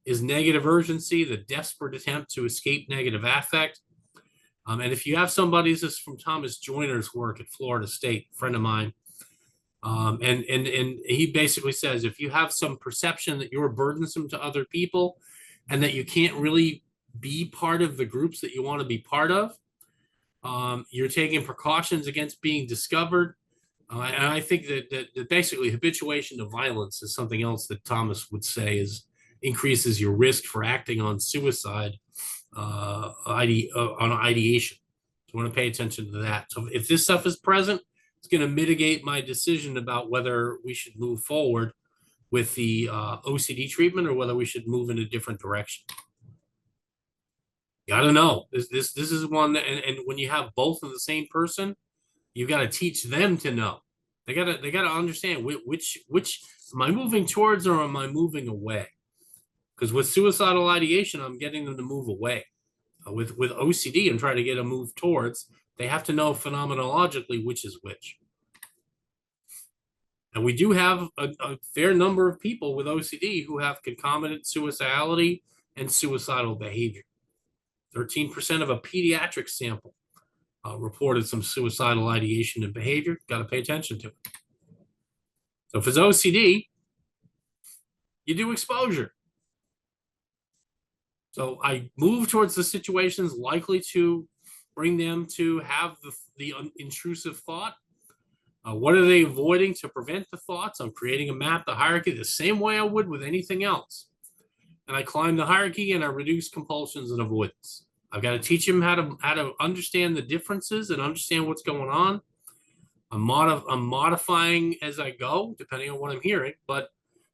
is negative urgency, the desperate attempt to escape negative affect. And if you have somebody, this is from Thomas Joyner's work at Florida State, a friend of mine, and he basically says, if you have some perception that you're burdensome to other people and that you can't really be part of the groups that you want to be part of, you're taking precautions against being discovered. And I think that basically habituation to violence is something else that Thomas would say increases your risk for acting on suicide on ideation. So I want to pay attention to that. So if this stuff is present, it's going to mitigate my decision about whether we should move forward with the OCD treatment or whether we should move in a different direction. You got to know this is one that, and when you have both of the same person, you got to teach them to know. They got to understand which am I moving towards or am I moving away? Because with suicidal ideation, I'm getting them to move away. With OCD, I'm trying to get them to move towards. They have to know phenomenologically which is which. And we do have a fair number of people with OCD who have concomitant suicidality and suicidal behavior. 13% of a pediatric sample reported some suicidal ideation and behavior. Got to pay attention to it. So if it's OCD, you do exposure. So I move towards the situations likely to bring them to have the intrusive thought. What are they avoiding to prevent the thoughts? I'm creating a map, the hierarchy, the same way I would with anything else. And I climb the hierarchy and I reduce compulsions and avoidance. I've got to teach them how to understand the differences and understand what's going on. I'm modifying as I go, depending on what I'm hearing, but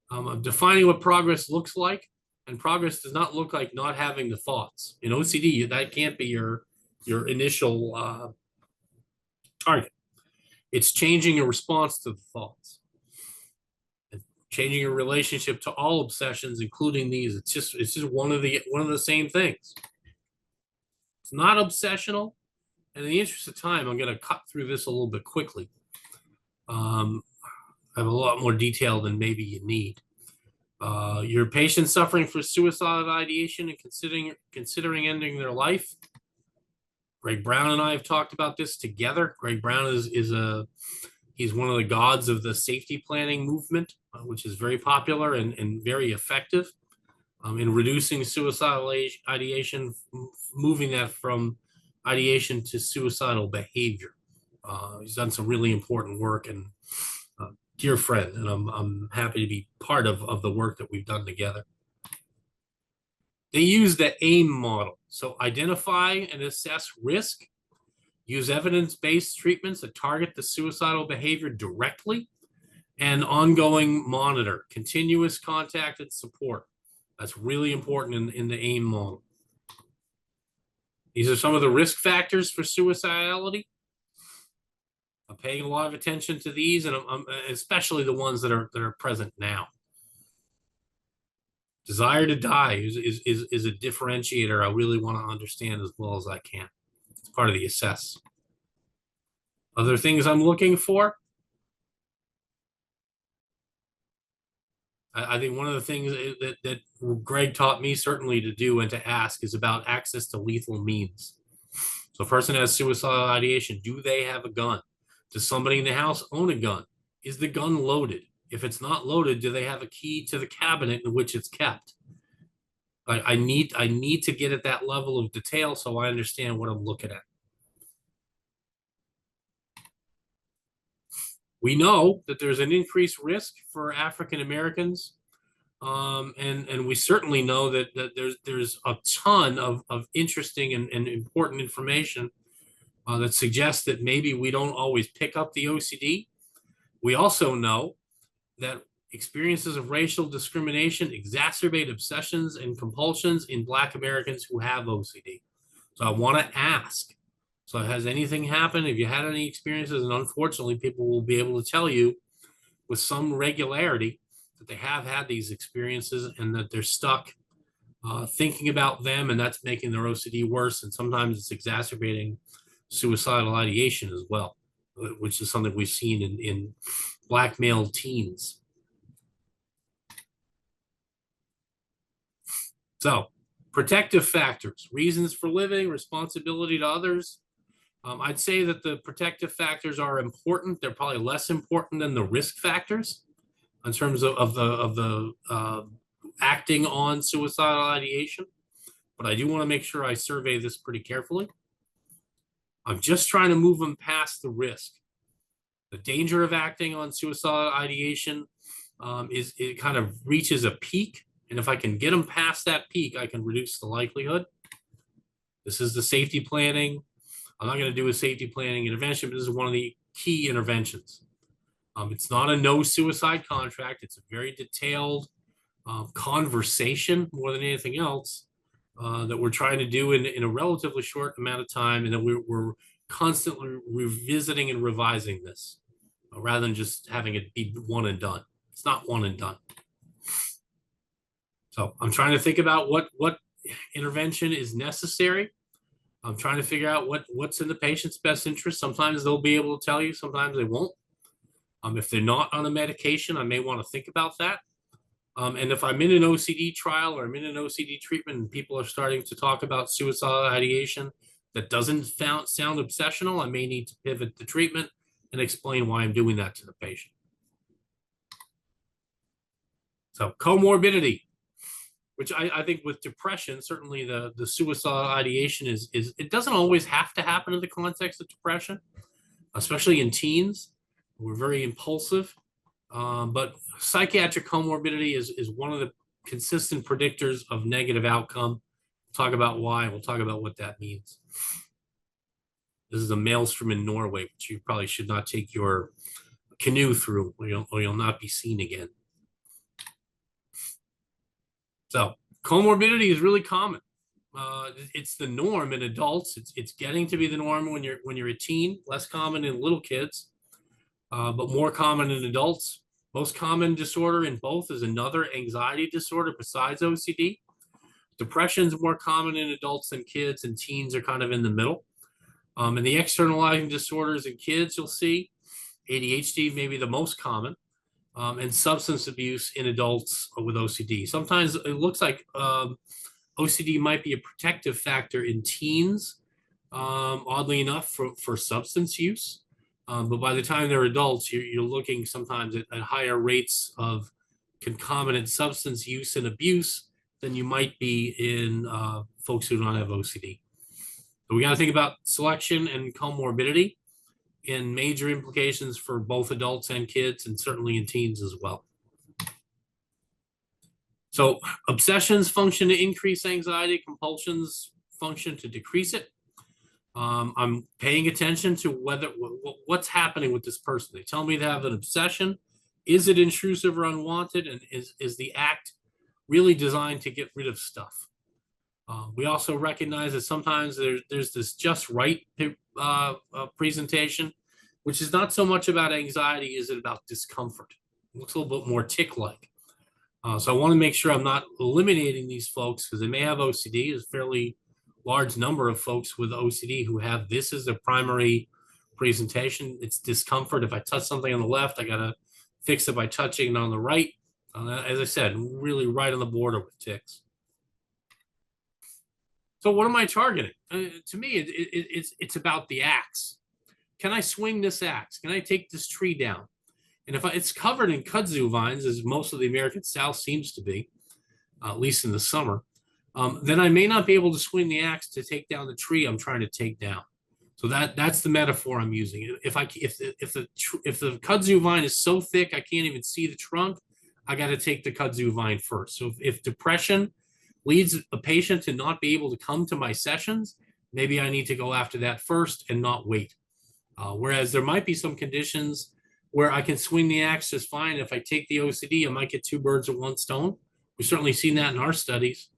I'm defining what progress looks like. And progress does not look like not having the thoughts. In OCD, that can't be your initial target. It's changing a response to the thoughts. changing your relationship to all obsessions, including these. It's just one of the same things. It's not obsessional. And in the interest of time, I'm going to cut through this a little bit quickly. I have a lot more detail than maybe you need. Your patient suffering for suicidal ideation and considering ending their life. Greg Brown and I have talked about this together. Greg Brown he's one of the gods of the safety planning movement, which is very popular and very effective in reducing suicidal ideation, moving that from ideation to suicidal behavior. He's done some really important work, and dear friend, and I'm happy to be part of the work that we've done together. They use the AIM model. So identify and assess risk, use evidence-based treatments that target the suicidal behavior directly, and ongoing monitor, continuous contact and support. That's really important in the AIM model. These are some of the risk factors for suicidality. I'm paying a lot of attention to these, and I'm especially the ones that are present now. Desire to die is a differentiator I really want to understand as well as I can. It's part of the assess. Other things I'm looking for. I think one of the things that Greg taught me certainly to do and to ask is about access to lethal means. So a person has suicidal ideation. Do they have a gun? Does somebody in the house own a gun? Is the gun loaded? If it's not loaded, do they have a key to the cabinet in which it's kept? I need to get at that level of detail so I understand what I'm looking at. We know that there's an increased risk for African Americans, and we certainly know that there's a ton of interesting and important information that suggests that maybe we don't always pick up the OCD. We also know that experiences of racial discrimination exacerbate obsessions and compulsions in Black Americans who have OCD. So I want to ask, so has anything happened? Have you had any experiences? And unfortunately, people will be able to tell you with some regularity that they have had these experiences and that they're stuck thinking about them, and that's making their OCD worse. And sometimes it's exacerbating suicidal ideation as well, which is something we've seen in Black male teens. So, protective factors, reasons for living, responsibility to others. I'd say that the protective factors are important. They're probably less important than the risk factors in terms of the acting on suicidal ideation. But I do want to make sure I survey this pretty carefully. I'm just trying to move them past the risk. The danger of acting on suicidal ideation it kind of reaches a peak. And if I can get them past that peak, I can reduce the likelihood. This is the safety planning. I'm not going to do a safety planning intervention, but this is one of the key interventions. It's not a no suicide contract. It's a very detailed conversation more than anything else that we're trying to do in a relatively short amount of time. And then we're constantly revisiting and revising this rather than just having it be one and done. It's not one and done. So I'm trying to think about what intervention is necessary. I'm trying to figure out what's in the patient's best interest. Sometimes they'll be able to tell you, sometimes they won't. If they're not on a medication, I may want to think about that. And if I'm in an OCD trial or I'm in an OCD treatment and people are starting to talk about suicidal ideation that doesn't sound obsessional, I may need to pivot the treatment and explain why I'm doing that to the patient. So comorbidity, which I think with depression, certainly the suicidal ideation is it doesn't always have to happen in the context of depression, especially in teens. We're very impulsive, but psychiatric comorbidity is one of the consistent predictors of negative outcome. We'll talk about why, we'll talk about what that means. This is a maelstrom in Norway, which you probably should not take your canoe through, or you'll not be seen again. So comorbidity is really common. It's the norm in adults. It's getting to be the norm when you're a teen. Less common in little kids, but more common in adults. Most common disorder in both is another anxiety disorder besides OCD. Depression is more common in adults than kids, and teens are kind of in the middle. And the externalizing disorders in kids, you'll see ADHD may be the most common, and substance abuse in adults with OCD. Sometimes it looks like OCD might be a protective factor in teens, oddly enough, for substance use. But by the time they're adults, you're looking sometimes at higher rates of concomitant substance use and abuse than you might be in folks who don't have OCD. So we got to think about selection and comorbidity in major implications for both adults and kids, and certainly in teens as well. So obsessions function to increase anxiety, compulsions function to decrease it. I'm paying attention to what's happening with this person. They tell me they have an obsession. Is it intrusive or unwanted? And is the act really designed to get rid of stuff? We also recognize that sometimes there's this just right presentation, which is not so much about anxiety, is it about discomfort? It looks a little bit more tick-like. So I want to make sure I'm not eliminating these folks because they may have OCD. There's a fairly large number of folks with OCD who have this as a primary presentation. It's discomfort. If I touch something on the left, I got to fix it by touching it on the right. As I said, really right on the border with tics. So what am I targeting? To me, it's about the axe. Can I swing this axe? Can I take this tree down? And if it's covered in kudzu vines, as most of the American South seems to be, at least in the summer, then I may not be able to swing the axe to take down the tree I'm trying to take down. So that's the metaphor I'm using. If the kudzu vine is so thick I can't even see the trunk, I got to take the kudzu vine first. So if depression leads a patient to not be able to come to my sessions, maybe I need to go after that first and not wait. Whereas there might be some conditions where I can swing the axe just fine. If I take the OCD, I might get two birds with one stone. We've certainly seen that in our studies.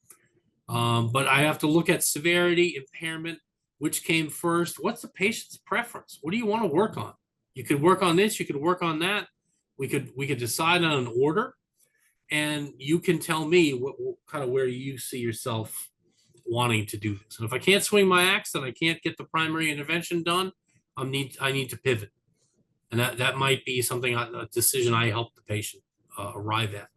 But I have to look at severity, impairment, which came first. What's the patient's preference? What do you want to work on? You could work on this, you could work on that. We could decide on an order, and you can tell me what kind of where you see yourself wanting to do this. And if I can't swing my axe and I can't get the primary intervention done, I need to pivot. And that might be something, a decision I help the patient arrive at.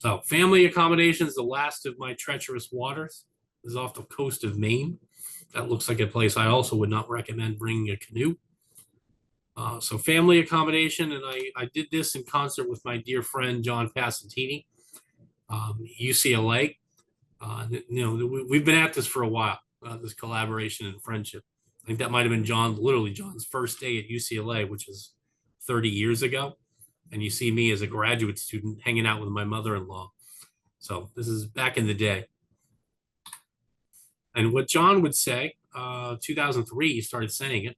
So family accommodations, the last of my treacherous waters. This is off the coast of Maine. That looks like a place I also would not recommend bringing a canoe. So family accommodation, and I did this in concert with my dear friend, John Passantini, UCLA. We've been at this for a while, this collaboration and friendship. I think that might have been literally John's first day at UCLA, which is 30 years ago. And you see me as a graduate student hanging out with my mother-in-law. So this is back in the day. And what John would say, 2003, he started saying it,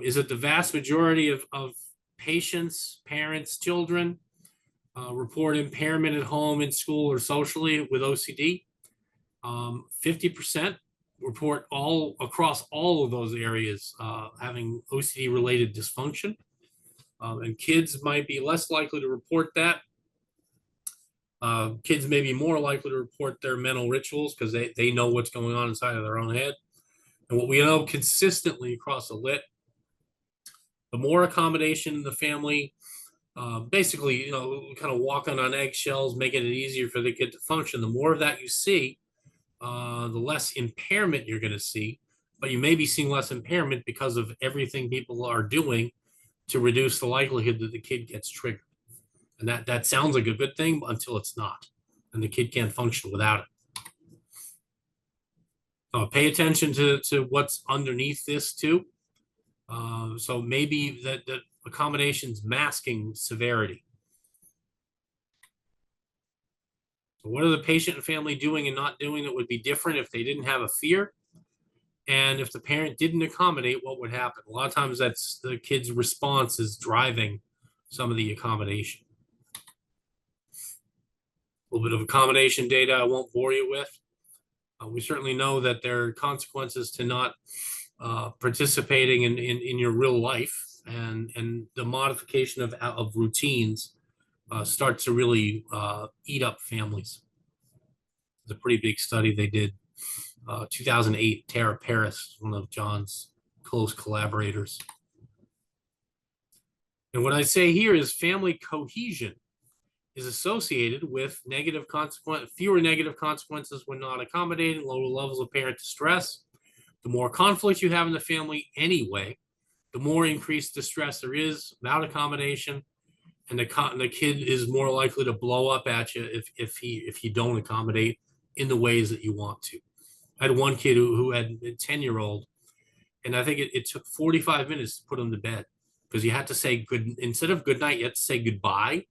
is that the vast majority of patients, parents, children report impairment at home, in school, or socially with OCD. 50% report across all of those areas having OCD-related dysfunction. And kids might be less likely to report that. Kids may be more likely to report their mental rituals because they know what's going on inside of their own head. And what we know consistently across the lit, the more accommodation in the family, basically, kind of walking on eggshells, making it easier for the kid to function, the more of that you see, the less impairment you're going to see. But you may be seeing less impairment because of everything people are doing to reduce the likelihood that the kid gets triggered. And that sounds like a good thing until it's not, and the kid can't function without it. Pay attention to what's underneath this too. So maybe that accommodation's masking severity. So what are the patient and family doing and not doing that would be different if they didn't have a fear? And if the parent didn't accommodate, what would happen? A lot of times that's the kid's response is driving some of the accommodation. A little bit of accommodation data I won't bore you with. We certainly know that there are consequences to not participating in your real life, and the modification of routines start to really eat up families. It's a pretty big study they did. 2008, Tara Paris, one of John's close collaborators. And what I say here is family cohesion is associated with fewer negative consequences when not accommodating, lower levels of parent distress. The more conflict you have in the family anyway, the more increased distress there is without accommodation, and the kid is more likely to blow up at you if you don't accommodate in the ways that you want to. I had one kid who had a 10-year-old, and I think it took 45 minutes to put him to bed, because you had to say instead of good night, you had to say goodbye.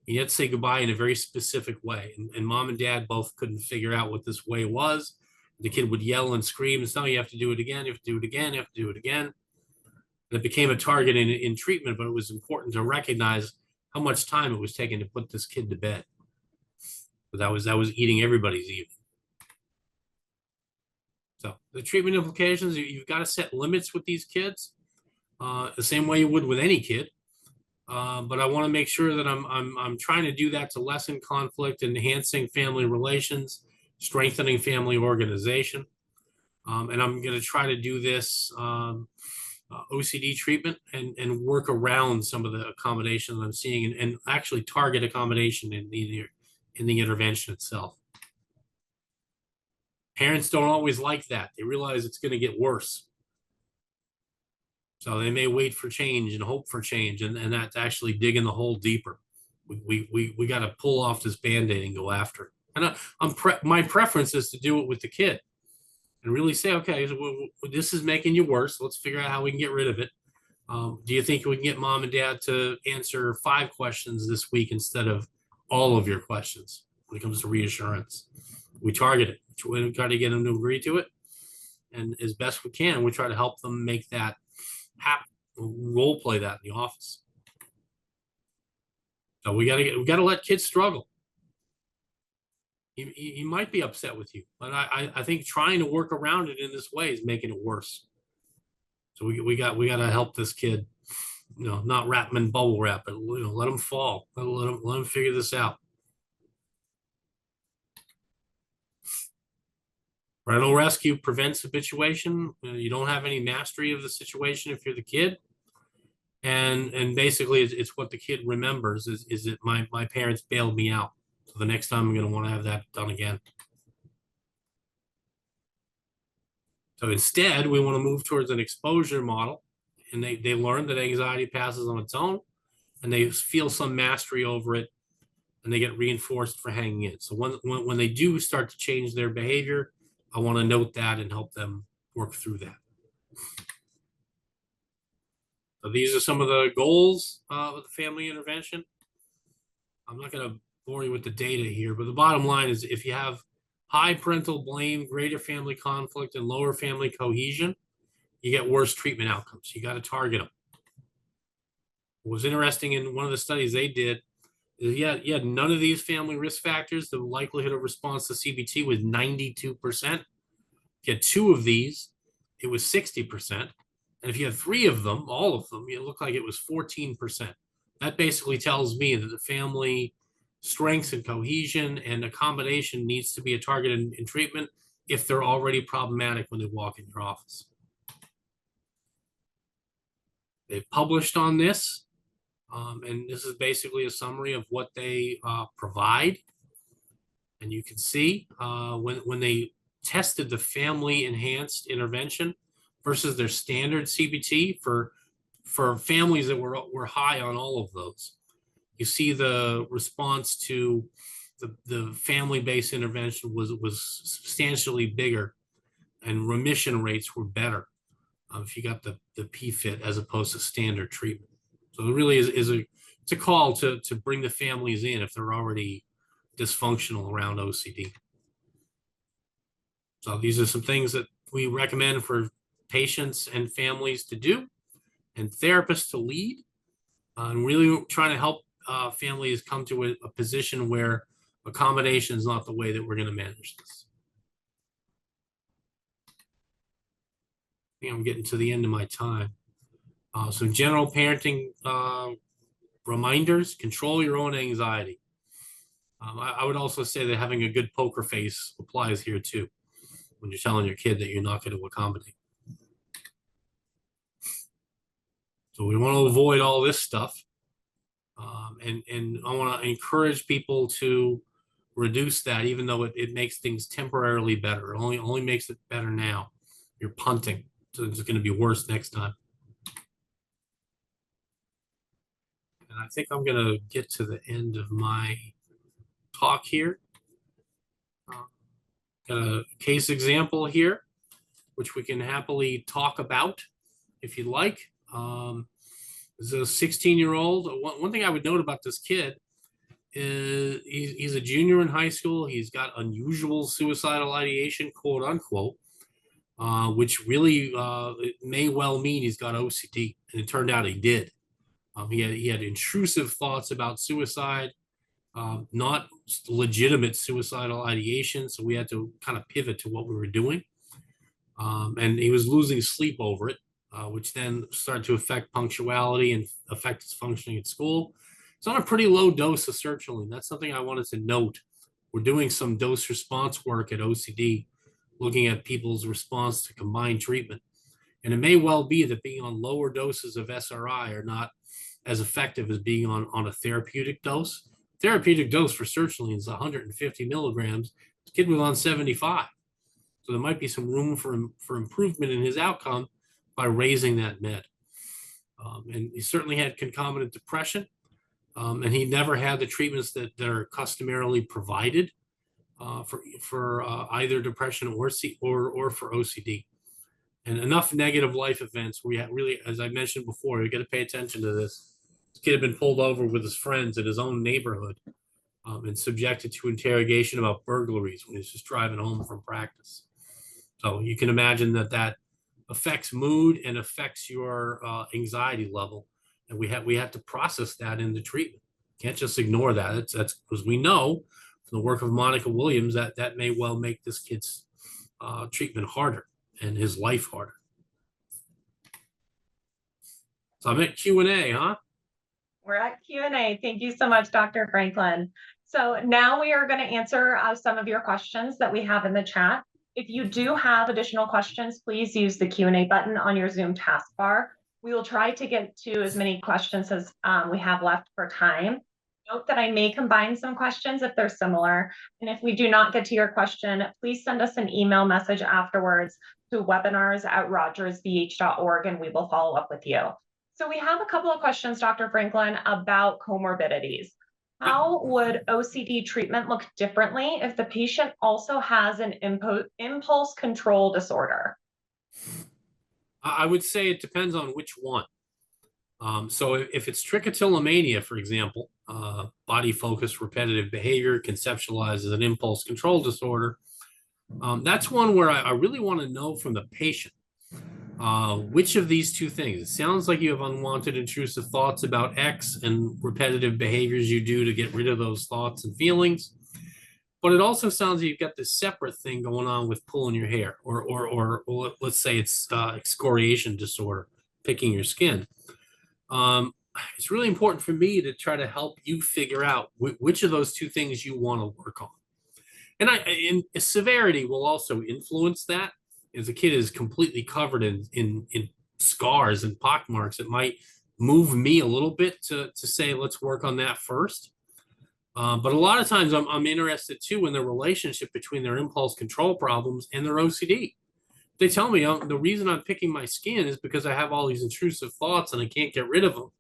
You had to say goodbye in a very specific way. And mom and dad both couldn't figure out what this way was. The kid would yell and scream and say, no, you have to do it again, you have to do it again, you have to do it again. And it became a target in treatment, but it was important to recognize how much time it was taking to put this kid to bed. But that was eating everybody's evening. So the treatment implications, you've got to set limits with these kids, the same way you would with any kid. But I want to make sure that I'm trying to do that to lessen conflict, enhancing family relations, strengthening family organization. And I'm going to try to do this OCD treatment and work around some of the accommodation that I'm seeing, and actually target accommodation in the intervention itself. Parents don't always like that. They realize it's going to get worse. So they may wait for change and hope for change, and that's actually digging the hole deeper. We got to pull off this Band-Aid and go after it. And my preference is to do it with the kid and really say, okay, so this is making you worse. Let's figure out how we can get rid of it. Do you think we can get mom and dad to answer 5 questions this week instead of all of your questions when it comes to reassurance? We target it. We try to get them to agree to it. And as best we can, we try to help them make that happen, role play that in the office. So we gotta let kids struggle. He might be upset with you, but I think trying to work around it in this way is making it worse. So we got to help this kid, not wrap him in bubble wrap, but let him fall, let him figure this out. Parental rescue prevents habituation. You don't have any mastery of the situation if you're the kid, and basically it's what the kid remembers is that my parents bailed me out, so the next time I'm going to want to have that done again. So instead, we want to move towards an exposure model, and they learn that anxiety passes on its own, and they feel some mastery over it, and they get reinforced for hanging in. So when they do start to change their behavior, I want to note that and help them work through that. So these are some of the goals of the family intervention. I'm not going to bore you with the data here, but the bottom line is if you have high parental blame, greater family conflict, and lower family cohesion, you get worse treatment outcomes. You got to target them. What was interesting in one of the studies they did is you had none of these family risk factors. The likelihood of response to CBT was 92%. If you had 2 of these, it was 60%. And if you had 3 of them, all of them, it looked like it was 14%. That basically tells me that the family strengths and cohesion and accommodation needs to be a target in treatment if they're already problematic when they walk in your office. They've published on this, and this is basically a summary of what they provide. And you can see when they tested the family enhanced intervention versus their standard CBT for families that were high on all of those. You see the response to the family-based intervention was substantially bigger, and remission rates were better if you got the PFIT as opposed to standard treatment. So it really it's a call to bring the families in if they're already dysfunctional around OCD. So these are some things that we recommend for patients and families to do, and therapists to lead, and really trying to help families come to a position where accommodation is not the way that we're going to manage this. think I'm getting to the end of my time. Some general parenting reminders: control your own anxiety. I would also say that having a good poker face applies here too, when you're telling your kid that you're not going to accommodate. So we want to avoid all this stuff. And I want to encourage people to reduce that, even though it makes things temporarily better. It only makes it better now. You're punting, so it's going to be worse next time. And I think I'm going to get to the end of my talk here. Got a case example here, which we can happily talk about if you'd like. This is a 16-year-old. One thing I would note about this kid is he's a junior in high school. He's got unusual suicidal ideation, quote unquote, which really it may well mean he's got OCD, and it turned out he did. He had intrusive thoughts about suicide, not legitimate suicidal ideation. So we had to kind of pivot to what we were doing. And he was losing sleep over it, which then started to affect punctuality and affect his functioning at school. It's on a pretty low dose of sertraline. That's something I wanted to note. We're doing some dose response work at OCD, looking at people's response to combined treatment. And it may well be that being on lower doses of SRI are not as effective as being on a therapeutic dose. Therapeutic dose for sertraline is 150 milligrams. This kid was on 75. So there might be some room for improvement in his outcome by raising that med. And he certainly had concomitant depression, and he never had the treatments that are customarily provided for either depression or for OCD. And enough negative life events. We really, as I mentioned before, we got to pay attention to this. This kid had been pulled over with his friends in his own neighborhood, and subjected to interrogation about burglaries when he was just driving home from practice. So you can imagine that affects mood and affects your anxiety level, and we have to process that in the treatment. Can't just ignore that. That's because we know from the work of Monica Williams that may well make this kid's treatment harder and his life harder. So I'm at Q&A, huh? We're at Q&A. Thank you so much, Dr. Franklin. So now we are going to answer some of your questions that we have in the chat. If you do have additional questions, please use the Q&A button on your Zoom taskbar. We will try to get to as many questions as we have left for time. Note that I may combine some questions if they're similar. And if we do not get to your question, please send us an email message afterwards to webinars@rogersvh.org, and we will follow up with you. So we have a couple of questions, Dr. Franklin, about comorbidities. How would OCD treatment look differently if the patient also has an impulse control disorder? I would say it depends on which one. So if it's trichotillomania, for example, body focused repetitive behavior conceptualized as an impulse control disorder, that's one where I really want to know from the patient which of these two things. It sounds like you have unwanted intrusive thoughts about X and repetitive behaviors you do to get rid of those thoughts and feelings. But it also sounds like you've got this separate thing going on with pulling your hair, or let's say it's excoriation disorder, picking your skin. It's really important for me to try to help you figure out which of those two things you want to work on. And severity will also influence that. If the kid is completely covered in scars and pockmarks, it might move me a little bit to say, let's work on that first. But a lot of times I'm interested too in the relationship between their impulse control problems and their OCD. They tell me the reason I'm picking my skin is because I have all these intrusive thoughts and I can't get rid of them.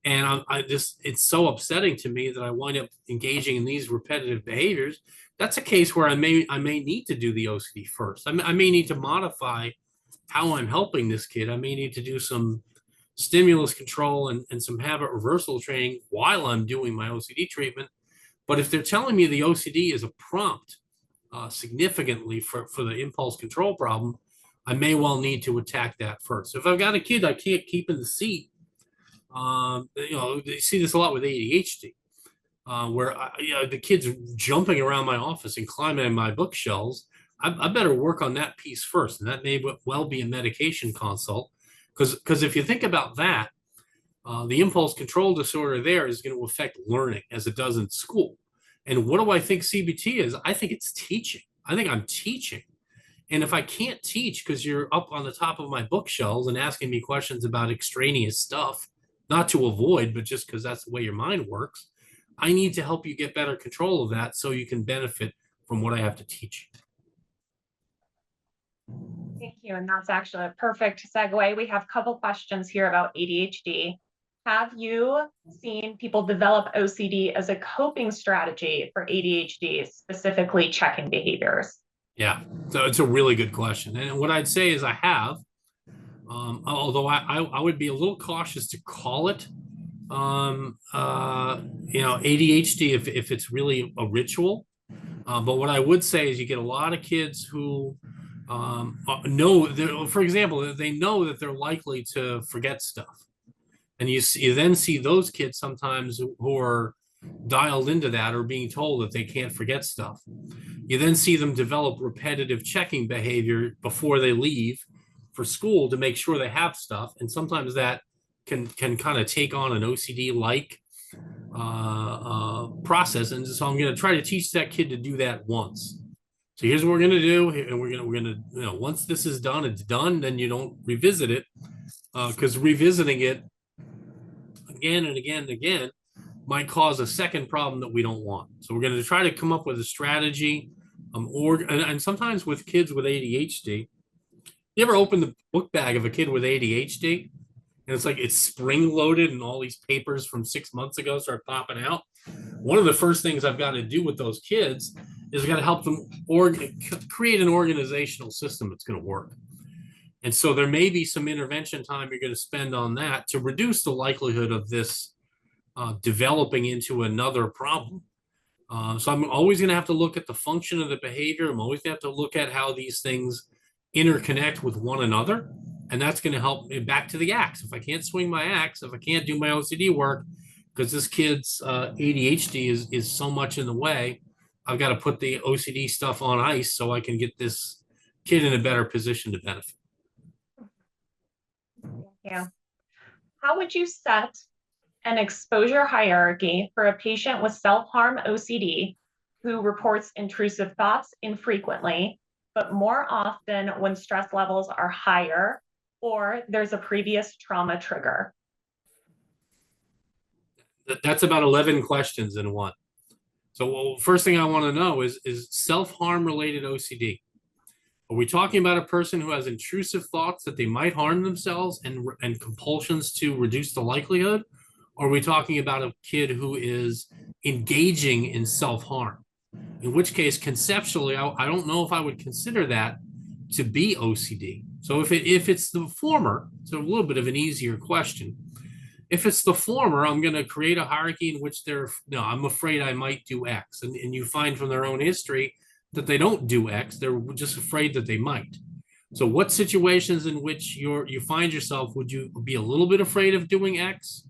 And it's so upsetting to me that I wind up engaging in these repetitive behaviors. That's a case where I may need to do the OCD first. I may need to modify how I'm helping this kid. I may need to do some stimulus control and some habit reversal training while I'm doing my OCD treatment. But if they're telling me the OCD is a prompt significantly for the impulse control problem, I may well need to attack that first. So if I've got a kid I can't keep in the seat, you see this a lot with ADHD, where the kid's jumping around my office and climbing on my bookshelves. I better work on that piece first. And that may well be a medication consult. Because if you think about that, the impulse control disorder there is going to affect learning as it does in school. And what do I think CBT is? I think it's teaching. I think I'm teaching. And if I can't teach because you're up on the top of my bookshelves and asking me questions about extraneous stuff, not to avoid, but just because that's the way your mind works, I need to help you get better control of that so you can benefit from what I have to teach. Thank you. And that's actually a perfect segue. We have a couple questions here about ADHD. Have you seen people develop OCD as a coping strategy for ADHD, specifically checking behaviors? Yeah, so it's a really good question. And what I'd say is I have, although I would be a little cautious to call it, ADHD if it's really a ritual. But what I would say is you get a lot of kids who know, for example, they know that they're likely to forget stuff. And you then see those kids sometimes who are dialed into that or being told that they can't forget stuff. You then see them develop repetitive checking behavior before they leave for school to make sure they have stuff. And sometimes that can kind of take on an OCD-like process. And so I'm going to try to teach that kid to do that once. So here's what we're going to do. And we're going to, once this is done, it's done. Then you don't revisit it, because revisiting it again and again and again might cause a second problem that we don't want. So we're going to try to come up with a strategy, and sometimes with kids with ADHD, you ever open the book bag of a kid with ADHD and it's like it's spring loaded and all these papers from 6 months ago start popping out? One of the first things I've got to do with those kids is I've got to help them create an organizational system that's going to work. And so there may be some intervention time you're going to spend on that to reduce the likelihood of this developing into another problem. So I'm always going to have to look at the function of the behavior. I'm always going to have to look at how these things interconnect with one another. And that's going to help me back to the axe. If I can't swing my axe, if I can't do my OCD work, because this kid's ADHD is so much in the way, I've got to put the OCD stuff on ice so I can get this kid in a better position to benefit. Yeah. How would you set an exposure hierarchy for a patient with self-harm OCD who reports intrusive thoughts infrequently, but more often when stress levels are higher or there's a previous trauma trigger? That's about 11 questions in one. So first thing I want to know is self-harm related OCD. Are we talking about a person who has intrusive thoughts that they might harm themselves and compulsions to reduce the likelihood? Or are we talking about a kid who is engaging in self-harm? In which case, conceptually, I don't know if I would consider that to be OCD. So if it's the former, it's a little bit of an easier question. If it's the former, I'm going to create a hierarchy in which I'm afraid I might do X. And you find from their own history that they don't do X, they're just afraid that they might. So what situations in which you find yourself, would you be a little bit afraid of doing X?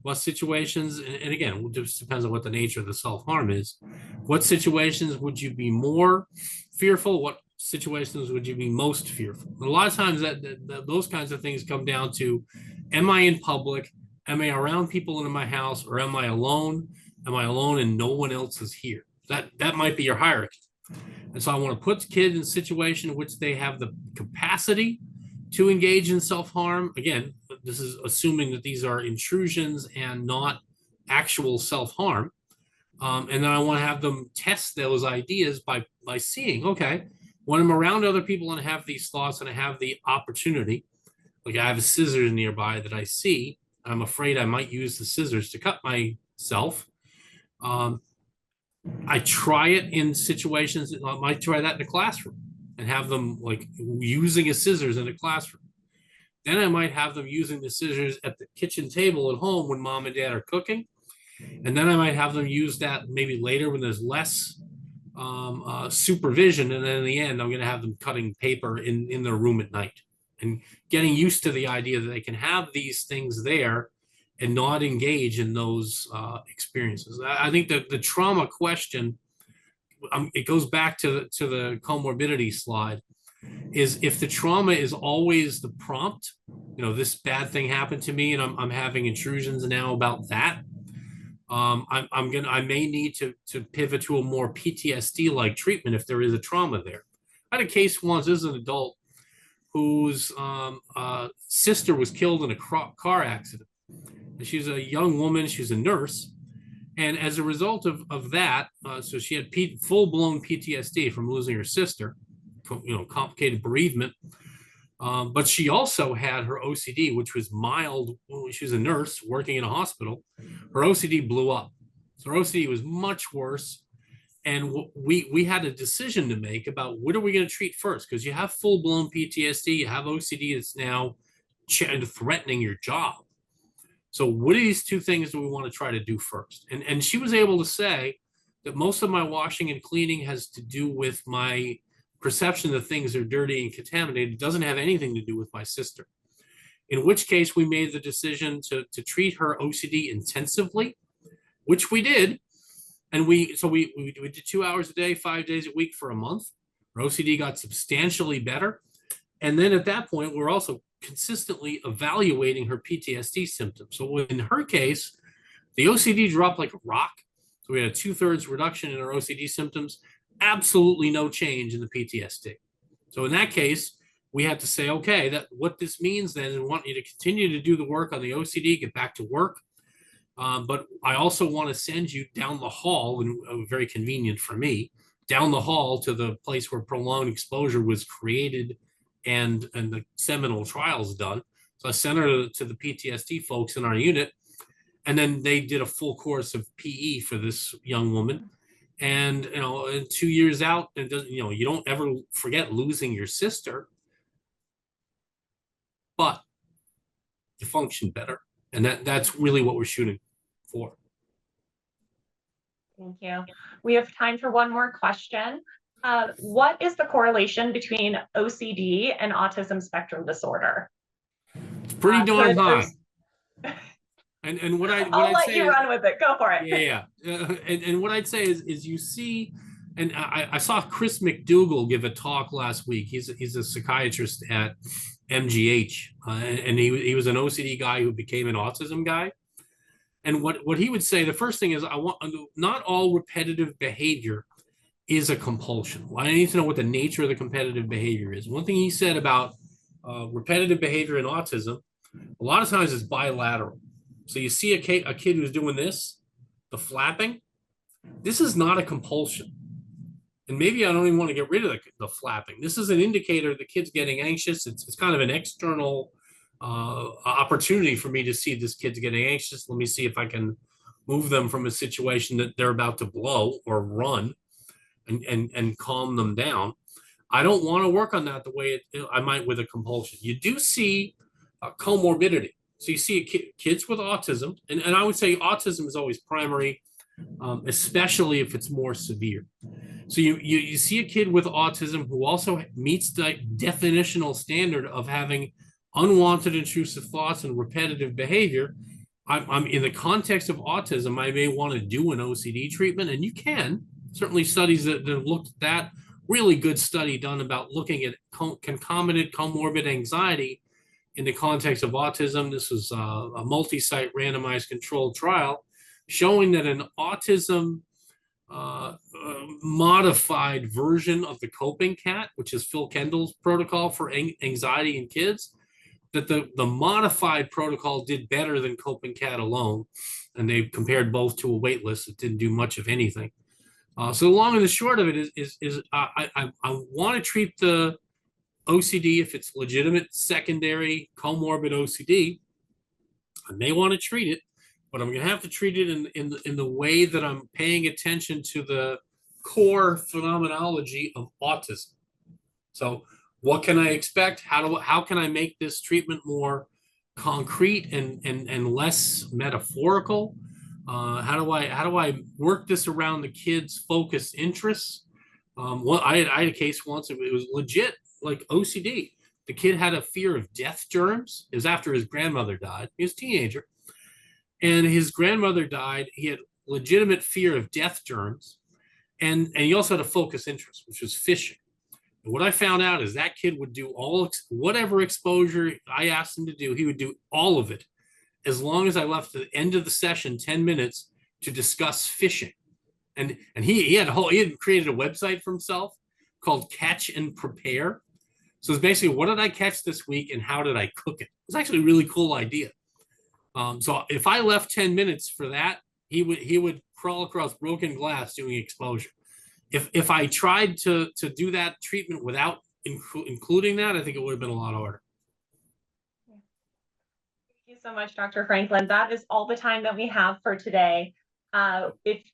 What situations, and again, it just depends on what the nature of the self-harm is. What situations would you be more fearful? What situations would you be most fearful? And a lot of times those kinds of things come down to, am I in public? Am I around people in my house, or am I alone? Am I alone and no one else is here? That might be your hierarchy. And so I want to put the kid in a situation in which they have the capacity to engage in self-harm. Again, this is assuming that these are intrusions and not actual self-harm. And then I want to have them test those ideas by seeing, okay, when I'm around other people and I have these thoughts and I have the opportunity, like I have a scissors nearby that I see, I'm afraid I might use the scissors to cut myself. I try it in situations, I might try that in a classroom and have them like using a scissors in a classroom. Then I might have them using the scissors at the kitchen table at home when mom and dad are cooking. And then I might have them use that maybe later when there's less supervision. And then in the end, I'm going to have them cutting paper in their room at night and getting used to the idea that they can have these things there and not engage in those experiences. I think that the trauma question it goes back to the comorbidity slide, is if the trauma is always the prompt, this bad thing happened to me and I'm having intrusions now about that. I may need to pivot to a more PTSD-like treatment if there is a trauma there. I had a case once as an adult whose sister was killed in a car accident. And she's a young woman, she's a nurse. And as a result of that, so she had full-blown PTSD from losing her sister, complicated bereavement. But she also had her OCD, which was mild. She was a nurse working in a hospital. Her OCD blew up. So her OCD was much worse. And we had a decision to make about what are we going to treat first? Because you have full-blown PTSD, you have OCD that's now threatening your job. So what are these two things that we want to try to do first? And she was able to say that most of my washing and cleaning has to do with my perception that things are dirty and contaminated. It doesn't have anything to do with my sister. In which case we made the decision to treat her OCD intensively, which we did. And we did 2 hours a day, 5 days a week for a month. Her OCD got substantially better. And then at that point, we're also consistently evaluating her PTSD symptoms. So in her case, the OCD dropped like a rock. So we had a 2/3 reduction in her OCD symptoms, absolutely no change in the PTSD. So in that case, we had to say, okay, that what this means then, and want you to continue to do the work on the OCD, get back to work. But I also want to send you down the hall, and very convenient for me, down the hall to the place where prolonged exposure was created and the seminal trials done. So I sent her to the PTSD folks in our unit, and then they did a full course of PE for this young woman. And 2 years out, and you don't ever forget losing your sister, but you function better, and that's really what we're shooting for. Thank you. We have time for one more question. What is the correlation between OCD and autism spectrum disorder? It's pretty darn high. And what I'll let you run with it. Go for it. Yeah. And what I'd say is you see, and I saw Chris McDougall give a talk last week. He's a psychiatrist at MGH, and he was an OCD guy who became an autism guy. And what he would say, the first thing is, not all repetitive behavior is a compulsion. Well, I need to know what the nature of the competitive behavior is. One thing he said about repetitive behavior in autism, a lot of times it's bilateral. So you see a kid who's doing this, the flapping. This is not a compulsion. And maybe I don't even want to get rid of the flapping. This is an indicator the kid's getting anxious. It's kind of an external opportunity for me to see this kid's getting anxious. Let me see if I can move them from a situation that they're about to blow or run and calm them down. I don't want to work on that the way I might with a compulsion. You do see comorbidity. So you see kids with autism, and I would say autism is always primary, especially if it's more severe. So you see a kid with autism who also meets the definitional standard of having unwanted intrusive thoughts and repetitive behavior. I'm in the context of autism, I may want to do an OCD treatment, and you can. Certainly studies that have looked at that. Really good study done about looking at concomitant comorbid anxiety in the context of autism. This was a multi-site randomized controlled trial showing that an autism modified version of the coping cat, which is Phil Kendall's protocol for anxiety in kids, that the modified protocol did better than coping cat alone. And they compared both to a wait list that didn't do much of anything. So the long and the short of it is I want to treat the OCD if it's legitimate secondary comorbid OCD. I may want to treat it, but I'm going to have to treat it in the way that I'm paying attention to the core phenomenology of autism. So what can I expect? How can I make this treatment more concrete and less metaphorical? How do I work this around the kids' focused interests? I had a case once. It was legit like OCD. The kid had a fear of death germs. It was after his grandmother died. He was a teenager, and his grandmother died. He had legitimate fear of death germs, And he also had a focus interest, which was fishing. And what I found out is that kid would do whatever exposure I asked him to do, he would do all of it, as long as I left at the end of the session 10 minutes to discuss fishing. And he had created a website for himself called Catch and Prepare. So it's basically, what did I catch this week and how did I cook it? It's actually a really cool idea. So if I left 10 minutes for that, he would crawl across broken glass doing exposure. If I tried to do that treatment without including that, I think it would have been a lot harder. Thank you so much, Dr. Franklin. That is all the time that we have for today.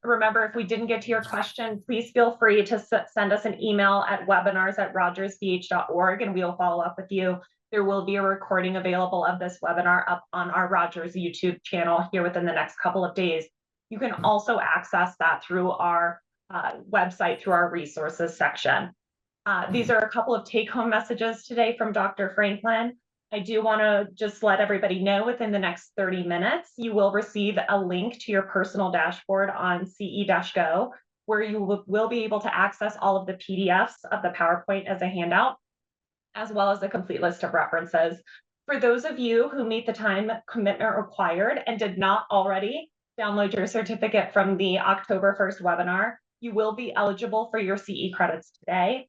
Remember, if we didn't get to your question, please feel free to send us an email at webinars@rogersbh.org and we'll follow up with you. There will be a recording available of this webinar up on our Rogers YouTube channel here within the next couple of days. You can also access that through our website, through our resources section. These are a couple of take-home messages today from Dr. Franklin. I do want to just let everybody know within the next 30 minutes, you will receive a link to your personal dashboard on CE-Go, where you will be able to access all of the PDFs of the PowerPoint as a handout, as well as a complete list of references. For those of you who meet the time commitment required and did not already download your certificate from the October 1st webinar, you will be eligible for your CE credits today.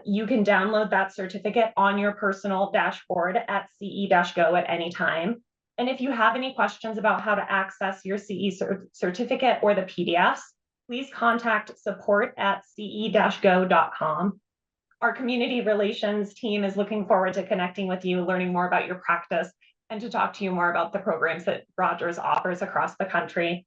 You can download that certificate on your personal dashboard at CE-Go at any time. And if you have any questions about how to access your CE certificate or the PDFs, please contact support@ce-go.com. Our community relations team is looking forward to connecting with you, learning more about your practice, and to talk to you more about the programs that Rogers offers across the country.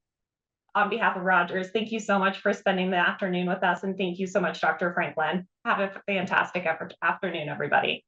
On behalf of Rogers, thank you so much for spending the afternoon with us, and thank you so much, Dr. Franklin. Have a fantastic afternoon, everybody.